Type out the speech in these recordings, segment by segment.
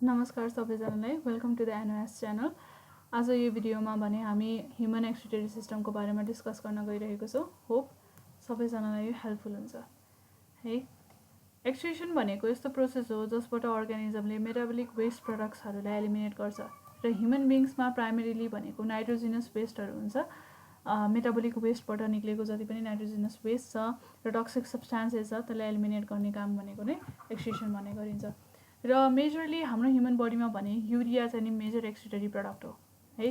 नमस्कार सबैजनालाई welcome to the NOS channel. आज यो भिडियोमा भने हामी ह्युमन एक्सक्रिटरी सिस्टमको बारेमा डिस्कस गर्न गइरहेको छौँ। होप सबैजनालाई यो हेल्पफुल हुन्छ है। एक्सक्रिसन भनेको यस्तो प्रोसेस हो जसबाट अर्गानिजमले मेटाबोलिक वेस्ट प्रोडक्ट्सहरूलाई एलिमिनेट गर्छ र ह्युमन बिङ्समा प्राइमेरीली भनेको नाइट्रोजिनस वेस्टहरू हुन्छ। मेटाबोलिक वेस्टबाट निक्लेको जति पनि नाइट्रोजिनस वेस्ट छ र टक्सिक सब्सटेन्सेस छ त्यसलाई एलिमिनेट गर्ने काम भनेको नै एक्सक्रिसन भन्ने गरिन्छ। र मेजरली हाम्रो ह्युमन बडीमा भने युरिया चाहिँ नि मेजर एक्सक्रिटरी प्रडक्ट हो है।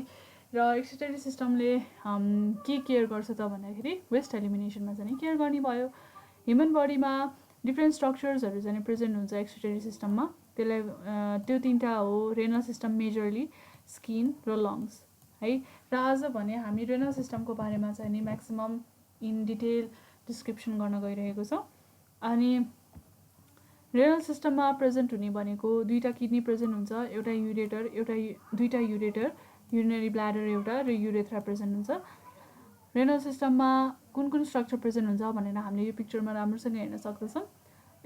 र एक्सक्रिटरी सिस्टमले के केयर गर्छ त भन्दाखेरि वेस्ट एलिमिनेसनमा चाहिँ केयर गर्ने भयो। ह्युमन बडीमा डिफ्रेन्ट स्ट्रक्चर्सहरू चाहिँ प्रेजेन्ट हुन्छ एक्सक्रिटरी सिस्टममा। त्यसलाई त्यो तिनवटा हो, रेनल सिस्टम मेजरली, स्किन र लङ्स है। र आज भने हामी रेनल सिस्टमको बारेमा चाहिँ नि म्याक्सिमम इन डिटेल डिस्क्रिप्सन गर्न गइरहेको छौँ। अनि रेनल सिस्टममा प्रेजेन्ट हुने भनेको दुईवटा किडनी प्रेजेन्ट हुन्छ, एउटा युरेटर, दुईवटा युरेटर, युरिनरी ब्ल्याडर एउटा र युरेथ्रा प्रेजेन्ट हुन्छ। रेनल सिस्टममा कुन कुन स्ट्रक्चर प्रेजेन्ट हुन्छ भनेर हामीले यो पिक्चरमा राम्रोसँग हेर्न सक्दछौँ।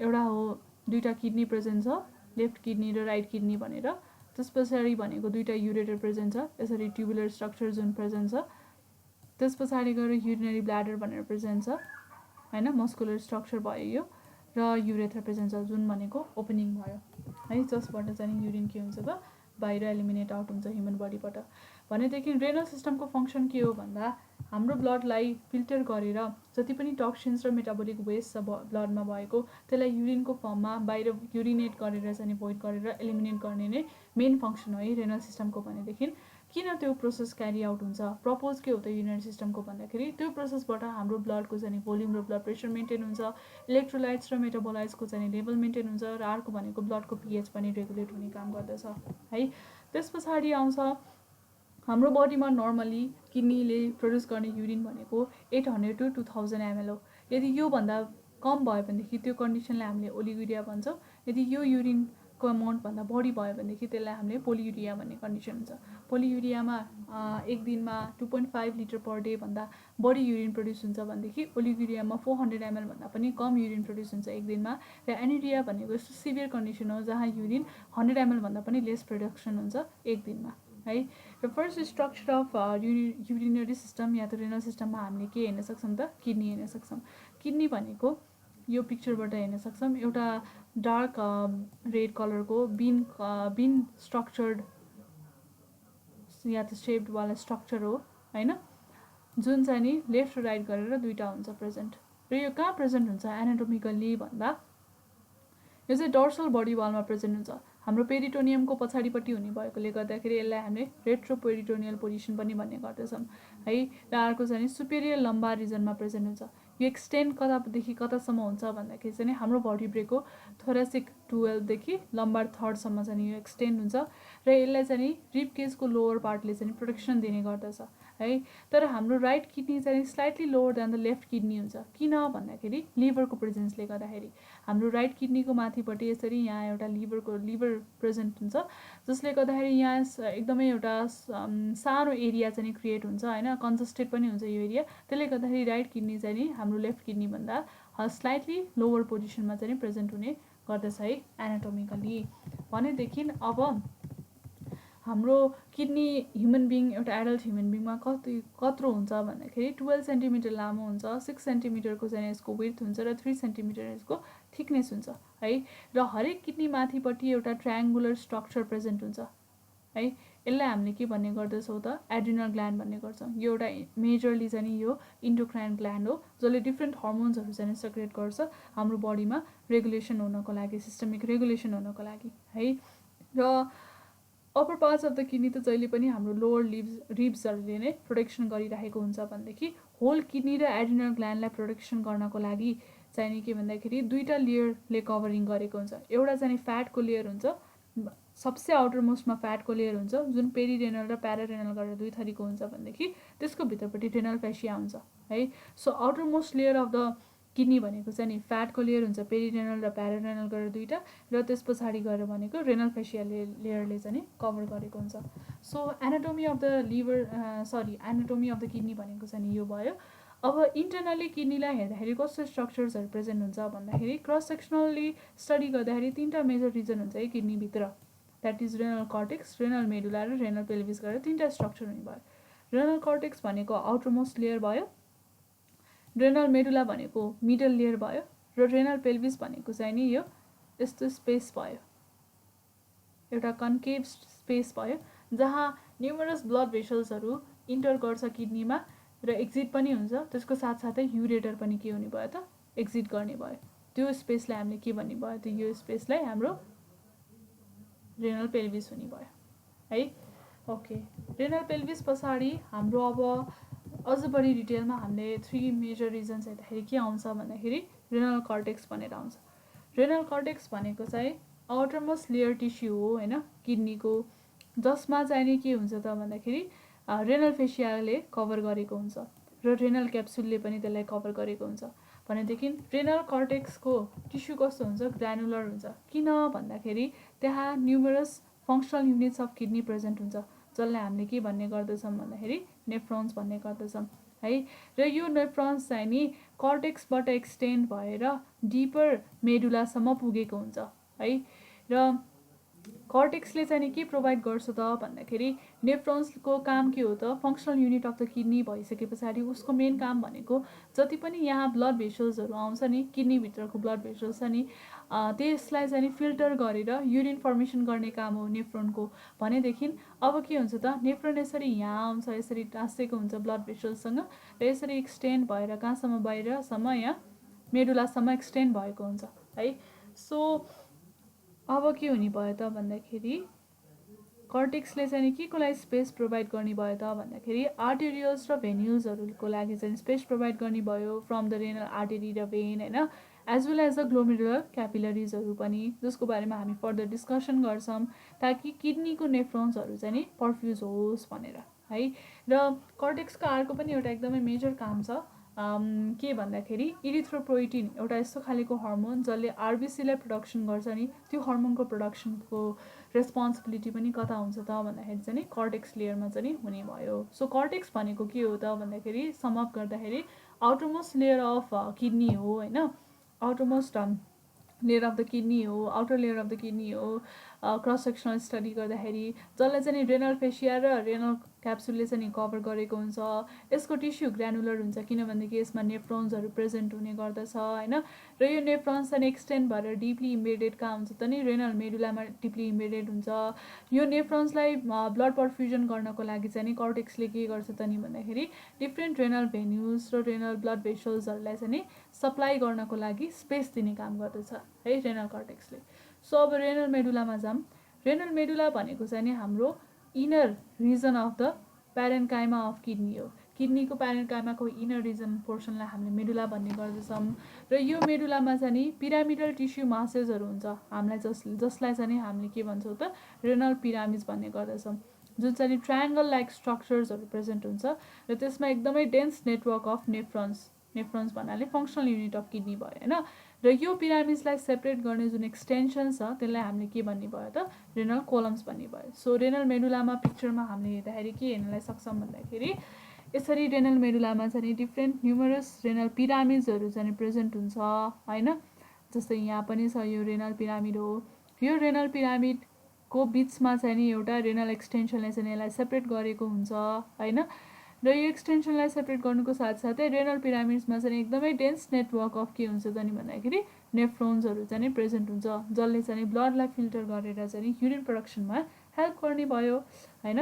एउटा हो दुईवटा किडनी प्रेजेन्ट छ, लेफ्ट किडनी र राइट किडनी भनेर। त्यस पछाडि भनेको दुईवटा युरेटर प्रेजेन्ट छ, यसरी ट्युबुलर स्ट्रक्चर जुन प्रेजेन्ट छ। त्यस पछाडि गएर युरिनरी ब्ल्याडर भनेर प्रेजेन्ट छ होइन, मस्कुलर स्ट्रक्चर भयो यो। र युरेथ्रा प्रेजेन्ट छ जुन भनेको ओपनिङ भयो है, जसबाट चाहिँ युरिन के हुन्छ त बाहिर एलिमिनेट आउट हुन्छ ह्युमन बडीबाट। भनेदेखि रेनल सिस्टमको फङ्सन के हो भन्दा हाम्रो ब्लडलाई फिल्टर गरेर जति पनि टक्सिन्स र मेटाबोलिक वेस्ट छ ब्लडमा भएको त्यसलाई युरिनको फर्ममा बाहिर युरिनेट गरेर चाहिँ भोइड गरेर एलिमिनेट गर्ने नै मेन फङ्सन हो है रेनल सिस्टमको। भनेदेखि किन त्यो प्रोसेस क्यारी आउट हुन्छ, प्रपोज के हो त युरिनरी सिस्टमको भन्दाखेरि त्यो प्रोसेसबाट हाम्रो ब्लडको चाहिँ भोल्युम र ब्लड प्रेसर मेन्टेन हुन्छ, इलेक्ट्रोलाइट्स र मेटाबोलाइट्सको चाहिँ लेभल मेन्टेन हुन्छ, र अर्को भनेको ब्लडको पिएच पनि रेगुलेट हुने काम गर्दछ है। त्यस पछाडि आउँछ हाम्रो बडीमा नर्मली किडनीले प्रड्युस गर्ने युरिन भनेको 800 to 2000 ml हो। यदि योभन्दा कम भयो भनेदेखि त्यो कन्डिसनलाई हामीले ओलिगुरिया भन्छौँ। यदि यो युरिनको अमाउन्टभन्दा बढी भयो भनेदेखि त्यसलाई हामीले पोलियुरिया भन्ने कन्डिसन हुन्छ। पोलियुरियामा एक दिनमा 2.5 लिटर पर डे भन्दा बढी युरिन प्रड्युस हुन्छ भनेदेखि ओलिगुरियामा 400 ml भन्दा पनि कम युरिन प्रड्युस हुन्छ एक दिनमा। र एनिरिया भनेको यस्तो सिभियर कन्डिसन हो जहाँ युरिन 100 ml भन्दा पनि लेस प्रडक्सन हुन्छ एक दिनमा है। र first structure of urinary system या त रेनल सिस्टममा हामीले के हेर्न सक्छौँ त किडनी हेर्न सक्छौँ। किडनी भनेको यो पिक्चरबाट हेर्न सक्छौँ, एउटा डार्क रेड कलरको बिन स्ट्रक्चर्ड या त सेप्डवाला स्ट्रक्चर हो होइन, जुन चाहिँ नि लेफ्ट र राइट गरेर दुईवटा हुन्छ प्रेजेन्ट। र यो कहाँ प्रेजेन्ट हुन्छ एनाटोमिकल्ली भन्दा यो चाहिँ डर्सल बडी वालमा प्रेजेन्ट हुन्छ। हाम्रो पेरिटोनियमको पछाडिपट्टि हुने भएकोले गर्दाखेरि यसलाई हामीले रेट्रोपेरिटोनियल पोजिसन पनि भन्ने गर्दछौँ है। र अर्को चाहिँ सुपेरियर लम्बार रिजनमा प्रेजेन्ट हुन्छ। यो एक्सटेन्ड कतादेखि कतासम्म हुन्छ भन्दाखेरि चाहिँ हाम्रो भर्टिब्रेको थोरेसिक 12देखि लम्बार 3rd चाहिँ यो एक्सटेन्ड हुन्छ। र यसलाई चाहिँ रिब केजको लोवर पार्टले चाहिँ प्रोटेक्सन दिने गर्दछ है। तर हाम्रो राइट किडनी चाहिँ slightly lower then the left kidney हुन्छ। किन भन्दाखेरि लिभरको प्रेजेन्सले गर्दाखेरि हाम्रो राइट किडनीको माथिपट्टि यसरी यहाँ एउटा लिभर प्रेजेन्ट हुन्छ, जसले गर्दाखेरि यहाँ एकदमै एउटा सानो एरिया चाहिँ क्रिएट हुन्छ होइन, कन्जस्टेड पनि हुन्छ यो एरिया। त्यसले गर्दाखेरि राइट किडनी चाहिँ नि हाम्रो लेफ्ट किडनीभन्दा स्लाइटली लोवर पोजिसनमा चाहिँ प्रेजेन्ट हुने गर्दछ है एनाटोमिकली। भनेदेखि अब हाम्रो किडनी ह्युमन बिङ एउटा एडल्ट ह्युमन बिङमा कत्रो हुन्छ भन्दाखेरि 12 सेन्टिमिटर लामो हुन्छ, 6 सेन्टिमिटरको चाहिँ यसको विड्थ हुन्छ र 3 सेन्टिमिटर यसको थिकनेस हुन्छ है। र हरेक किडनी माथिपट्टि एउटा ट्रायङ्गुलर स्ट्रक्चर प्रेजेन्ट हुन्छ है। यसलाई हामीले के भन्ने गर्दछौँ त एड्रिनल ग्ल्यान्ड भन्ने गर्छौँ। यो एउटा मेजरली चाहिँ यो इन्डोक्राइन ग्ल्यान्ड हो जसले डिफ्रेन्ट हर्मोन्सहरू चाहिँ सेक्रेट गर्छ हाम्रो बडीमा रेगुलेसन हुनको लागि, सिस्टमिक रेगुलेसन हुनको लागि है। र upper parts of the kidney त जहिले पनि हाम्रो लोवर रिब्सहरूले नै प्रोटेक्सन गरिरहेको हुन्छ भनेदेखि होल किडनी र एड्रिनल ग्ल्यान्डलाई प्रोटेक्सन गर्नको लागि चाहिँ नि के भन्दाखेरि दुईवटा लेयरले कभरिङ गरेको हुन्छ। एउटा चाहिँ फ्याटको लेयर हुन्छ, सबसे आउटर मोस्टमा फ्याटको लेयर हुन्छ जुन पेरिरेनल र प्यारारेनल गरेर दुई थरीको हुन्छ भनेदेखि त्यसको भित्रपट्टि रेनल फेसिया हुन्छ है। So outer most layer of the kidney भनेको चाहिँ नि फ्याटको लेयर हुन्छ, पेरिरेनल र प्यारारेनल गरेर दुईवटा, र त्यस पछाडि गएर भनेको रेनल फेसिया लेयरले चाहिँ कभर गरेको हुन्छ। So anatomy of the anatomy of the kidney भनेको चाहिँ नि यो भयो। अब इन्टरनली किडनीलाई हेर्दाखेरि कस्तो स्ट्रक्चर्सहरू प्रेजेन्ट हुन्छ भन्दाखेरि क्रस सेक्सनली स्टडी गर्दाखेरि 3टा मेजर रिजन हुन्छ है किडनीभित्र that is renal cortex, renal medulla र रेनल पेल्भिस गरेर तीनटा स्ट्रक्चर हुने भयो। रेनल कर्टेक्स भनेको आउटर मोस्ट लेयर भयो, रेनल मेडुला भनेको मिडल लेयर भयो र रेनल पेल्भिस भनेको चाहिँ नि यो यस्तो स्पेस भयो, एउटा कन्केभ स्पेस भयो जहाँ न्युमरस ब्लड भेसल्सहरू इन्टर गर्छ किडनीमा र एक्जिट पनि हुन्छ। त्यसको साथसाथै युरेटर पनि के हुने भयो त एक्जिट गर्ने भयो। त्यो स्पेसलाई हामीले के भन्ने भयो त यो स्पेसलाई हाम्रो रेनल पेल्भिस हुने भयो है। ओके, रेनल पेल्भिस पछाडि हाम्रो अब अझ बढी डिटेलमा हामीले 3 मेजर रिजन्स हेर्दाखेरि के आउँछ भन्दाखेरि रेनल कर्टेक्स भनेर आउँछ। रेनल कर्टेक्स भनेको चाहिँ आउटर मोस्ट लेयर टिस्यु हो हैन किडनीको, जसमा चाहिँ नि के हुन्छ त भन्दाखेरि रेनल फेसियाले कभर गरेको हुन्छ र रेनल क्याप्सुलले पनि त्यसलाई कभर गरेको हुन्छ। भनेदेखि रेनल कर्टेक्सको टिस्यु कस्तो हुन्छ, ग्रानुलर हुन्छ। किन भन्दाखेरि त्यहाँ numerous functional units of kidney present हुन्छ, जसलाई हामीले के भन्ने गर्दछौँ भन्दाखेरि नेफ्रोन्स भन्ने गर्दछौँ है। र यो नेफ्रोन्स चाहिँ नि कर्टेक्सबाट एक्सटेन्ड भएर डिपर मेडुलासम्म पुगेको हुन्छ है। र कर्टेक्सले चाहिँ नि के प्रोभाइड गर्छ त भन्दाखेरि नेफ्रोन्सको काम के हो त, functional unit of the kidney भइसके पछाडि उसको मेन काम भनेको जति पनि यहाँ ब्लड भेसल्सहरू आउँछ नि, किडनीभित्रको ब्लड भेसल्स छ नि, त्यसलाई चाहिँ नि फिल्टर गरेर युरिन फर्मेसन गर्ने काम हो नेफ्रोनको। भनेदेखि अब के हुन्छ त, नेफ्रोन यसरी यहाँ आउँछ, यसरी टाँसेको हुन्छ ब्लड भेसल्ससँग र यसरी एक्सटेन्ड भएर कहाँसम्म, बाहिरसम्म यहाँ मेडुलासम्म एक्सटेन्ड भएको हुन्छ है। सो अब के हुने भयो त भन्दाखेरि कर्टेक्सले चाहिँ नि के को लागि स्पेस प्रोभाइड गर्ने भयो त भन्दाखेरि आर्टेरियल्स र भेन्युजहरूको लागि चाहिँ स्पेस प्रोभाइड गर्ने भयो फ्रम द रेनल आर्टेरी र भेन हैन, as well as the glomerular क्यापिलरिजहरू पनि, जसको बारेमा हामी फर्दर डिस्कसन गर्छौँ ताकि किडनीको नेफ्रोन्सहरू चाहिँ नि पर्फ्युज होस् भनेर है। र कर्टेक्सको अर्को पनि एउटा एकदमै मेजर काम छ के भन्दाखेरि इरिथ्रोपोइटिन, एउटा यस्तो खालेको हर्मोन जसले आरबिसीलाई प्रोडक्सन गर्छ नि, त्यो हर्मोनको प्रोडक्सनको रेस्पोन्सिबिलिटी पनि कता हुन्छ त भन्दाखेरि चाहिँ नि कर्टेक्स लेयरमा चाहिँ नि हुने भयो। सो कर्टेक्स भनेको के हो त भन्दाखेरि समअप गर्दाखेरि आउटरमोस्ट लेयर अफ किडनी हो हैन, outermost layer of the kidney हो, outer layer of the kidney हो। क्रस सेक्सनल स्टडी गर्दाखेरि जसलाई चाहिँ नि रेनल फेसिया र रेनल क्याप्सुलले चाहिँ नि कभर गरेको हुन्छ। यसको टिस्यु ग्रानुलर हुन्छ किनभनेदेखि यसमा नेफ्रोन्सहरू प्रेजेन्ट हुने गर्दछ हैन। र यो नेफ्रोन्स चाहिँ एक्सटेन्ड भएर डिपली इम्बेडेड कहाँ हुन्छ त नि, रेनल मेडुलामा डिपली इम्बेडेड हुन्छ। यो नेफ्रोन्सलाई ब्लड पर्फ्युजन गर्नको लागि चाहिँ नि कर्टेक्सले के गर्छ त नि भन्दाखेरि डिफ्रेन्ट रेनल भेन्युज र रेनल ब्लड भेसल्सहरूलाई चाहिँ नि सप्लाई गर्नको लागि स्पेस दिने काम गर्दछ है रेनल कर्टेक्सले। सो अब रेनल मेडुलामा जाऊँ। रेनल मेडुला भनेको चाहिँ नि हाम्रो inner region of the parenchyma of kidney हो। किडनीको प्यारेन्काइमाको इनर रिजन पोर्सनलाई हामीले मेडुला भन्ने गर्दछौँ। र यो मेडुलामा चाहिँ नि पिरामिडल टिस्यु मासेसहरू हुन्छ हामीलाई, जसलाई चाहिँ नि हामीले के भन्छौँ त रेनल पिरामिड्स भन्ने गर्दछौँ, जुन चाहिँ नि ट्रायङ्गल लाइक स्ट्रक्चर्सहरू प्रेजेन्ट हुन्छ र त्यसमा एकदमै डेन्स नेटवर्क अफ नेफ्रोन्स भन्नाले फङ्सनल युनिट अफ किडनी भयो हैन। र यो पिरामिड्सलाई सेपरेट गर्ने जुन एक्सटेन्सन छ त्यसलाई हामीले के भन्ने भयो त रेनल कोलम्स भन्ने भयो। सो रेनल मेडुलामा पिक्चरमा हामीले हेर्दाखेरि के हेर्नलाई सक्छौँ भन्दाखेरि यसरी रेनल मेडुलामा चाहिँ डिफ्रेन्ट न्युमरस रेनल पिरामिड्सहरू चाहिँ प्रेजेन्ट हुन्छ हैन। जस्तै यहाँ पनि छ, यो रेनल पिरामिड हो। यो रेनल पिरामिडको बिचमा चाहिँ नि एउटा रेनल एक्सटेन्सनले चाहिँ यसलाई सेपरेट गरेको हुन्छ हैन। र यो एक्सटेन्सनलाई सेपरेट गर्नुको साथसाथै रेनल पिरामिड्समा चाहिँ एकदमै डेन्स नेटवर्क अफ के हुन्छ त नि भन्दाखेरि नेफ्रोन्सहरू चाहिँ नि प्रेजेन्ट हुन्छ, जसले चाहिँ ब्लडलाई फिल्टर गरेर चाहिँ युरिन प्रोडक्सनमा हेल्प गर्ने भयो हैन।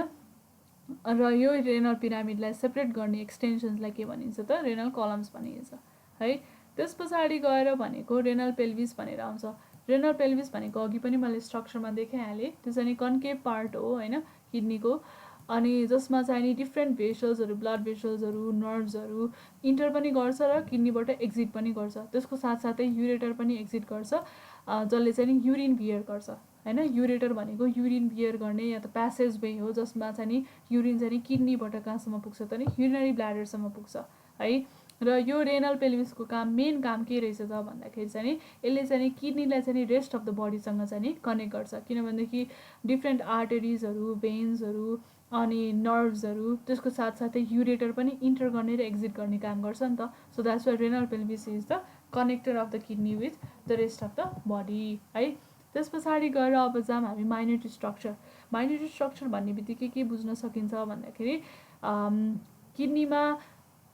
र यो रेनल पिरामिडलाई सेपरेट गर्ने एक्सटेन्सन्सलाई के भनिन्छ त रेनल कलम्स भनिन्छ है। त्यस पछाडि गएर भनेको रेनल पेल्भिस भनेर आउँछ। रेनल पेल्भिस भनेको अघि पनि मैले स्ट्रक्चरमा देखाइहालेँ, त्यो चाहिँ कन्केभ पार्ट हो हैन किडनीको, अनि जसमा चाहिँ नि डिफ्रेन्ट भेसल्सहरू, ब्लड भेसल्सहरू, नर्भ्सहरू इन्टर पनि गर्छ र किडनीबाट एक्जिट पनि गर्छ। त्यसको साथसाथै युरेटर पनि एक्जिट गर्छ, जसले चाहिँ नि युरिन बियर गर्छ हैन। युरेटर भनेको युरिन बियर गर्ने या त प्यासेज वे हो, जसमा चाहिँ नि युरिन चाहिँ नि किडनीबाट कहाँसम्म पुग्छ त नि युरिनरी ब्ल्याडरसम्म पुग्छ है। र यो रेनल पेल्भिसको मेन काम के रहेछ त भन्दाखेरि चाहिँ नि यसले चाहिँ नि किडनीलाई चाहिँ नि रेस्ट अफ द बडीसँग चाहिँ नि कनेक्ट गर्छ, किनभनेदेखि डिफ्रेन्ट आर्टेरिजहरू, भेन्सहरू अनि नर्भ्सहरू, त्यसको साथसाथै युरेटर पनि इन्टर गर्ने र एक्जिट गर्ने काम गर्छ नि त। So that's why renal pelvis is the connector of the kidney with the rest of the body है। त्यस पछाडि गएर अब जाम हामी माइनोरिटी स्ट्रक्चर। माइनोरिटी स्ट्रक्चर भन्ने बित्तिकै के बुझ्न सकिन्छ भन्दाखेरि किडनीमा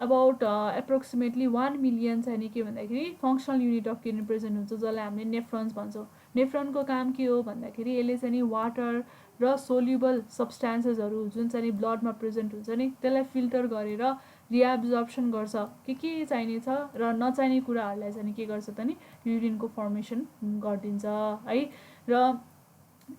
अबाउट एप्रोक्सिमेटली 1 मिलियन चाहिँ नि के भन्दाखेरि functional unit of kidney present हुन्छ, जसलाई हामीले नेफ्रोन्स भन्छौँ। नेफ्रोनको काम के हो भन्दाखेरि यसले चाहिँ नि वाटर र सोल्युबल सब्सटेन्सेसहरू जुन चाहिँ नि ब्लडमा प्रेजेन्ट हुन्छ नि त्यसलाई फिल्टर गरेर रिएब्जर्प्सन गर्छ, के चाहिने छ र नचाहिने कुराहरूलाई चाहिँ के गर्छ त नि युरिनको फर्मेसन गरिदिन्छ है। र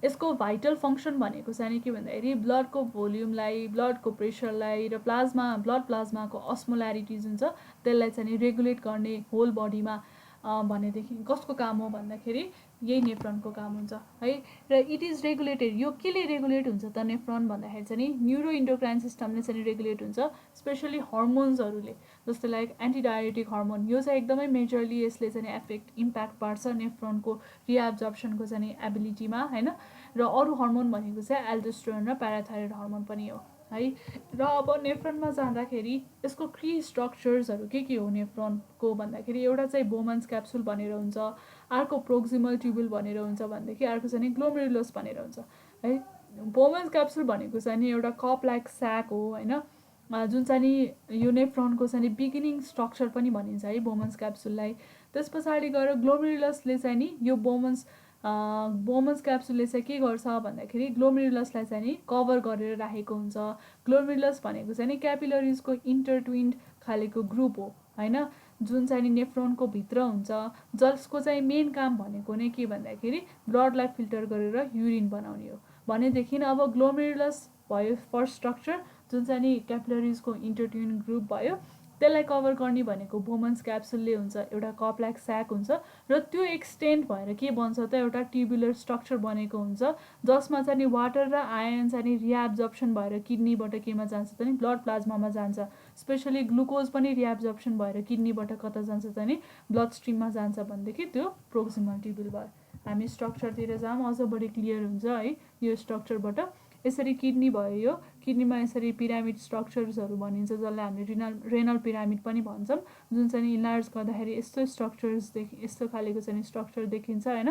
यसको भाइटल फङ्सन भनेको चाहिँ के भन्दाखेरि ब्लडको भोल्युमलाई, ब्लडको प्रेसरलाई र ब्लड प्लाज्माको अस्मोल्यारिटी जुन छ त्यसलाई चाहिँ रेगुलेट गर्ने होल बडीमा भनेदेखि कसको काम हो भन्दाखेरि यही नेफ्रोनको काम हुन्छ है। र इट इज रेगुलेटेड, यो केले रेगुलेट हुन्छ त नेफ्रोन भन्दाखेरि चाहिँ न्युरो इन्डोक्राइन सिस्टमले चाहिँ रेगुलेट हुन्छ, स्पेसली हर्मोन्सहरूले, जस्तै लाइक एन्टिडायरेटिक हर्मोन। यो चाहिँ एकदमै मेजरली यसले चाहिँ इम्प्याक्ट पार्छ नेफ्रोनको रिएब्जर्प्सनको चाहिँ एबिलिटीमा होइन। र अरू हर्मोन भनेको चाहिँ एल्डोस्टेरोन र प्याराथाइरोइड हर्मोन पनि हो है। र अब नेफ्रोनमा जाँदाखेरि यसको की स्ट्रक्चर्सहरू के हो नेफ्रोनको भन्दाखेरि एउटा चाहिँ बोमन्स क्याप्सुल भनेर हुन्छ, अर्को प्रोक्सिमल ट्युबुल भनेर हुन्छ, भनेदेखि अर्को चाहिँ ग्लोमेरुलस भनेर हुन्छ है। बोमन्स क्याप्सुल भनेको चाहिँ एउटा कप लाइक स्याक हो होइन, जुन चाहिँ यो नेफ्रोनको चाहिँ बिगिनिङ स्ट्रक्चर पनि भनिन्छ है बोमन्स क्याप्सुललाई। त्यस पछाडि गएर ग्लोमेरुलसले चाहिँ नि यो बोमन्स क्याप्सुलले चाहिँ के गर्छ भन्दाखेरि ग्लोमेरुलसलाई चाहिँ नि कभर गरेर राखेको हुन्छ। ग्लोमेरुलस भनेको चाहिँ नि क्यापिलरिजको इन्टरट्विन्ड खालेको ग्रुप हो होइन, जुन चाहिँ नेफ्रोनको भित्र हुन्छ, जसको चाहिँ मेन काम भनेको नै के भन्दाखेरि ब्लडलाई फिल्टर गरेर युरिन बनाउने हो। भनेदेखि अब ग्लोमेरुलस भयो फर्स्ट स्ट्रक्चर, जुन चाहिँ नि क्यापिलरिजको इन्टरट्विन्ड ग्रुप भयो, त्यसलाई कभर गर्ने भनेको बोमन्स क्याप्सुलले हुन्छ, एउटा कप लाइक स्याक हुन्छ। र त्यो एक्सटेन्ड भएर के बन्छ त एउटा ट्युबुलर स्ट्रक्चर बनेको हुन्छ, जसमा चाहिँ नि वाटर र आयन चाहिँ नि रिएब्जर्प्सन भएर किडनीबाट केमा जान्छ त नि ब्लड प्लाज्मामा जान्छ। स्पेसली ग्लुकोज पनि रिएब्जर्प्सन भएर किडनीबाट कता जान्छ त नि ब्लड स्ट्रिममा जान्छ भनेदेखि त्यो प्रोक्सिमल ट्युबुल भयो। हामी स्ट्रक्चरतिर जाम अझ बढी क्लियर हुन्छ है यो स्ट्रक्चरबाट। यसरी किडनी भयो, यो किडनीमा यसरी पिरामिड स्ट्रक्चर्सहरू भनिन्छ, जसलाई हामीले रेनल पिरामिड पनि भन्छौँ, जुन चाहिँ इन्लार्ज गर्दाखेरि यस्तो यस्तो खालेको चाहिँ स्ट्रक्चर देखिन्छ होइन।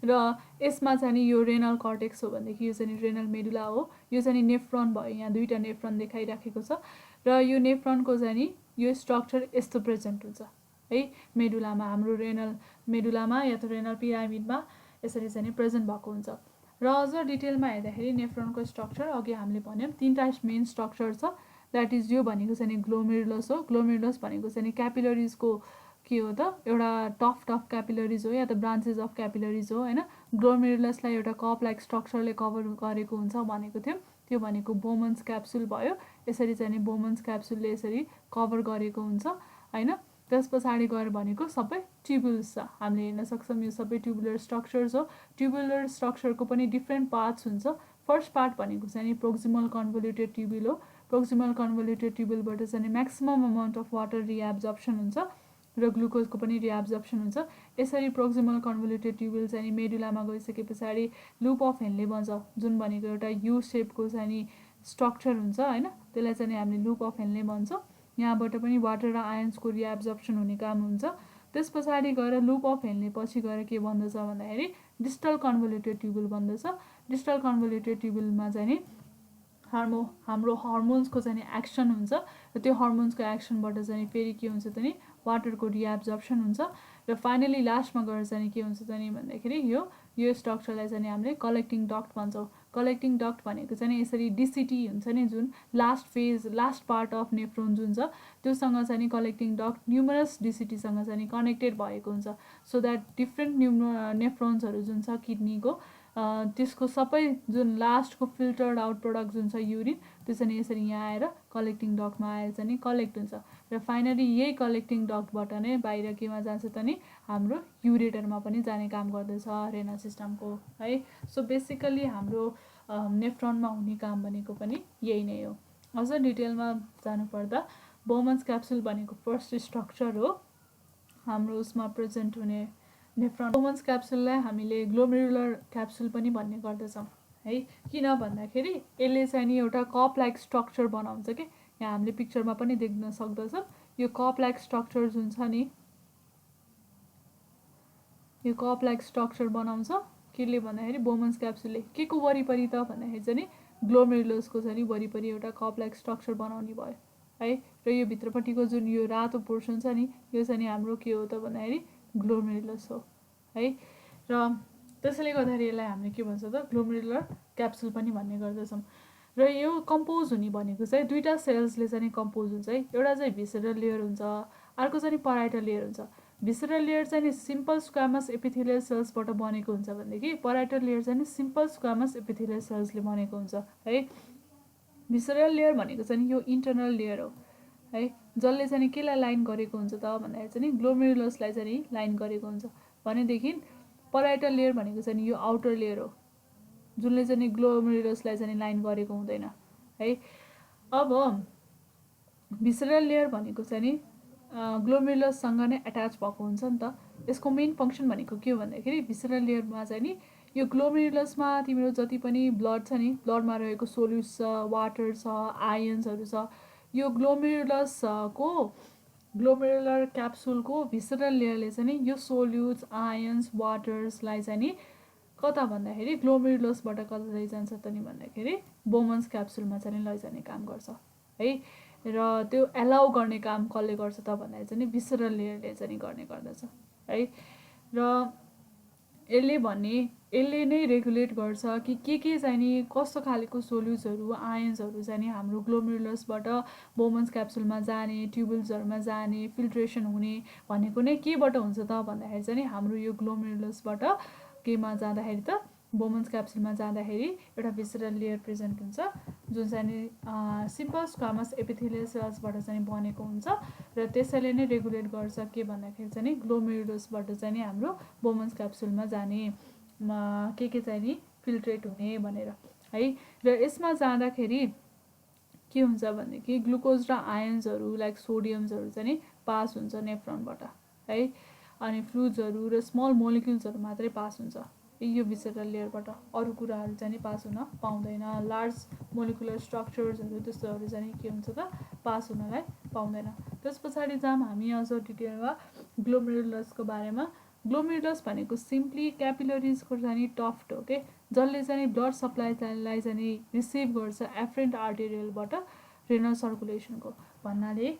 र यसमा चाहिँ यो रेनल कर्टेक्स हो भनेदेखि यो चाहिँ रेनल मेडुला हो। यो चाहिँ नेफ्रोन भयो, यहाँ दुईवटा नेफ्रोन देखाइराखेको छ। र यो नेफ्रोनको चाहिँ यो स्ट्रक्चर यस्तो प्रेजेन्ट हुन्छ है मेडुलामा, हाम्रो रेनल मेडुलामा या त रेनल पिरामिडमा यसरी चाहिँ प्रेजेन्ट भएको हुन्छ। र अझ डिटेलमा हेर्दाखेरि नेफ्रोनको स्ट्रक्चर अघि हामीले भन्यौँ तीनवटा मेन स्ट्रक्चर छ, द्याट इज यो भनेको चाहिँ ग्लोमेरुलस हो। ग्लोमेरुलस भनेको चाहिँ क्यापिलरिजको के हो त एउटा टफ क्यापिलरिज हो या त ब्रान्चेस अफ क्यापिलरिज हो होइन। ग्लोमेरुलसलाई एउटा कप लाइक स्ट्रक्चरले कभर गरेको हुन्छ भनेको थियौँ, त्यो भनेको बोमन्स क्याप्सुल भयो। यसरी चाहिँ बोमन्स क्याप्सुलले यसरी कभर गरेको हुन्छ होइन। त्यस पछाडि गएर भनेको सबै ट्युबुल्स छ, हामीले हेर्न सक्छौँ यो सबै ट्युबुलर स्ट्रक्चर्स हो। ट्युबुलर स्ट्रक्चरको पनि डिफ्रेन्ट पार्ट्स हुन्छ। फर्स्ट पार्ट भनेको चाहिँ प्रोक्सिमल कन्भोल्युटेड ट्युबुल हो। प्रोक्सिमल कन्भोल्युटेड ट्युबुलबाट चाहिँ म्याक्सिमम अमाउन्ट अफ वाटर रिएब्जर्प्सन हुन्छ र ग्लुकोजको पनि रिएब्जर्प्सन हुन्छ। यसरी प्रोक्सिमल कन्भोल्युटेड ट्युबुल चाहिँ मेडुलामा गइसके पछाडि लुप अफ हेनले भन्छ, जुन भनेको एउटा यु सेपको चाहिँ स्ट्रक्चर हुन्छ होइन, त्यसलाई चाहिँ हामीले लुप अफ हेनले भन्छौँ। यहाँबाट पनि वाटर र आयन्सको रिएब्जर्प्सन हुने काम हुन्छ। त्यस पछाडि गएर लुप अफ हेनले पछि गएर के भन्दछ भन्दाखेरि डिस्टल कन्भोल्युटेड ट्युबुल भन्दछ। डिस्टल कन्भोल्युटेड ट्युबुलमा चाहिँ हाम्रो हर्मोन्सको चाहिँ एक्सन हुन्छ र त्यो हर्मोन्सको एक्सनबाट चाहिँ फेरि के हुन्छ त नि वाटरको रिएब्जर्प्सन हुन्छ। र फाइनली लास्टमा गएर चाहिँ के हुन्छ त नि भन्दाखेरि यो स्ट्रक्चरलाई चाहिँ हामीले कलेक्टिङ डक्ट भन्छौँ। कलेक्टिङ डक्ट भनेको चाहिँ यसरी डिसिटी हुन्छ नि, जुन लास्ट पार्ट अफ नेफ्रोन जुन छ त्योसँग चाहिँ कलेक्टिङ डक्ट न्युमरस डिसिटीसँग चाहिँ कनेक्टेड भएको हुन्छ, सो द्याट डिफ्रेन्ट नेफ्रोन्सहरू जुन छ किडनीको त्यसको सबै जुन लास्टको फिल्टर्ड आउट प्रडक्ट जुन छ युरिन, त्यो चाहिँ यसरी यहाँ आएर कलेक्टिङ डक्टमा आएर चाहिँ कलेक्ट हुन्छ। र फाइनली यही कलेक्टिङ डक्टबाट नै बाहिर केमा जान्छ त नि हाम्रो युरेटरमा पनि जाने काम गर्दछ रेनल सिस्टमको है। सो बेसिकली हाम्रो नेफ्रोनमा हुने काम भनेको पनि यही नै हो। अझ डिटेलमा जानुपर्दा बोमन्स क्याप्सुल भनेको फर्स्ट स्ट्रक्चर हो हाम्रो उसमा प्रेजेन्ट हुने नेफ्रोन। बोमन्स क्याप्सुललाई हामीले ग्लोमेरुलर क्याप्सुल पनि भन्ने गर्दछौँ है, किन भन्दाखेरि यसले चाहिँ नि एउटा कप लाइक स्ट्रक्चर बनाउँछ कि यहाँ हामीले पिक्चरमा पनि देख्न सक्दछौँ। यो कप लाइक स्ट्रक्चर जुन छ नि यो कप लाइक स्ट्रक्चर बनाउँछ केले भन्दाखेरि बोमन्स क्याप्सुलले के को वरिपरि त भन्दाखेरि चाहिँ नि ग्लोमेरुलसको चाहिँ नि वरिपरि एउटा कप लाइक स्ट्रक्चर बनाउने भयो है। र यो भित्रपट्टिको जुन यो रातो पोर्सन छ नि यो चाहिँ नि हाम्रो के हो त भन्दाखेरि ग्लोमेरुलस हो है। र त्यसैले गर्दाखेरि यसलाई हामीले के भन्छ त ग्लोमेरुलर क्याप्सुल पनि भन्ने गर्दछौँ। र यो कम्पोज हुने भनेको चाहिँ दुईवटा सेल्सले चाहिँ कम्पोज हुन्छ है। एउटा चाहिँ भिसरल लेयर हुन्छ, अर्को चाहिँ पराइटल लेयर हुन्छ। भिसरल लेयर चाहिँ नि सिम्पल स्क्वामस एपिथेलियल सेल्सबाट बनेको हुन्छ भनेदेखि पराइटल लेयर चाहिँ नि सिम्पल स्क्वामस एपिथेलियल सेल्सले बनेको हुन्छ है। भिसरल लेयर भनेको चाहिँ नि यो इन्टरनल लेयर हो है, जसले चाहिँ केलाई लाइन गरेको हुन्छ त भन्दाखेरि चाहिँ नि ग्लोमेरुलसलाई चाहिँ नि लाइन गरेको हुन्छ। भनेदेखि पराइटल लेयर भनेको चाहिँ नि यो आउटर लेयर हो जुनले चाहिँ नि ग्लोमेरुलसलाई चाहिँ लाइन गरेको हुँदैन है। अब भिसरल लेयर भनेको चाहिँ नि ग्लोमेरुलससँग नै एट्याच भएको हुन्छ नि त। यसको मेन फङ्सन भनेको के हो भन्दाखेरि भिसरल लेयरमा चाहिँ नि यो ग्लोमेरुलसमा तिम्रो जति पनि ब्लड छ नि ब्लडमा रहेको सोल्युट्स छ, वाटर छ, आयन्सहरू छ, यो ग्लोमेरुलसको ग्लोमेरुलर क्याप्सुलको भिसरल लेयरले चाहिँ नि यो सोल्युट्स, आयन्स, वाटर्सलाई चाहिँ नि कता भन्दाखेरि ग्लोमेरुलसबाट कता लैजान्छ त नि भन्दाखेरि बोमन्स क्याप्सुलमा चाहिँ लैजाने काम गर्छ है। र त्यो एलाउ गर्ने काम कसले गर्छ त भन्दाखेरि चाहिँ नि भिसरल लेयरले चाहिँ नि गर्ने गर्दछ है। र यसले नै रेगुलेट गर्छ कि के चाहिँ नि कस्तो खालको सोल्युट्सहरू, आयन्सहरू चाहिँ नि हाम्रो ग्लोमेरुलसबाट बोमन्स क्याप्सुलमा जाने, ट्युबुल्सहरूमा जाने, फिल्ट्रेसन हुने भनेको नै केबाट हुन्छ त भन्दाखेरि चाहिँ नि हाम्रो यो ग्लोमेरुलसबाट केमा जाँदाखेरि त बोमन्स क्याप्सुलमा जाँदाखेरि एउटा भिसरल लेयर प्रेजेन्ट हुन्छ जुन चाहिँ नि सिम्पल स्क्वामस एपिथेलियल सेल्सबाट चाहिँ बनेको हुन्छ र त्यसैले नै रेगुलेट गर्छ के भन्दाखेरि चाहिँ नि ग्लोमेरुलसबाट चाहिँ नि हाम्रो बोमन्स क्याप्सुलमा जाने के चाहिँ नि फिल्ट्रेट हुने भनेर है। र यसमा जाँदाखेरि के हुन्छ भनेदेखि ग्लुकोज र आयन्सहरू लाइक सोडियम्सहरू चाहिँ नि पास हुन्छ नेफ्रोनबाट है। अनि फ्लुइड्सहरू र स्मल मोलिक्युल्सहरू मात्रै पास हुन्छ यो भिसरल लेयरबाट, अरू कुराहरू चाहिँ नि पास हुन पाउँदैन। लार्ज मोलिकुलर स्ट्रक्चर्सहरू त्यस्तोहरू चाहिँ के हुन्छ त पास हुनलाई पाउँदैन। त्यस पछाडि जाम हामी अझ डिटेलमा ग्लोमेरुलसको बारेमा। ग्लोमेरुलस भनेको सिम्पली क्यापिलरिजको चाहिँ नि टफ्ट हो के, जसले चाहिँ नि ब्लड सप्लाईलाई चाहिँ नि रिसिभ गर्छ एफ्रेन्ट आर्टेरियलबाट रेनल सर्कुलेसनको भन्नाले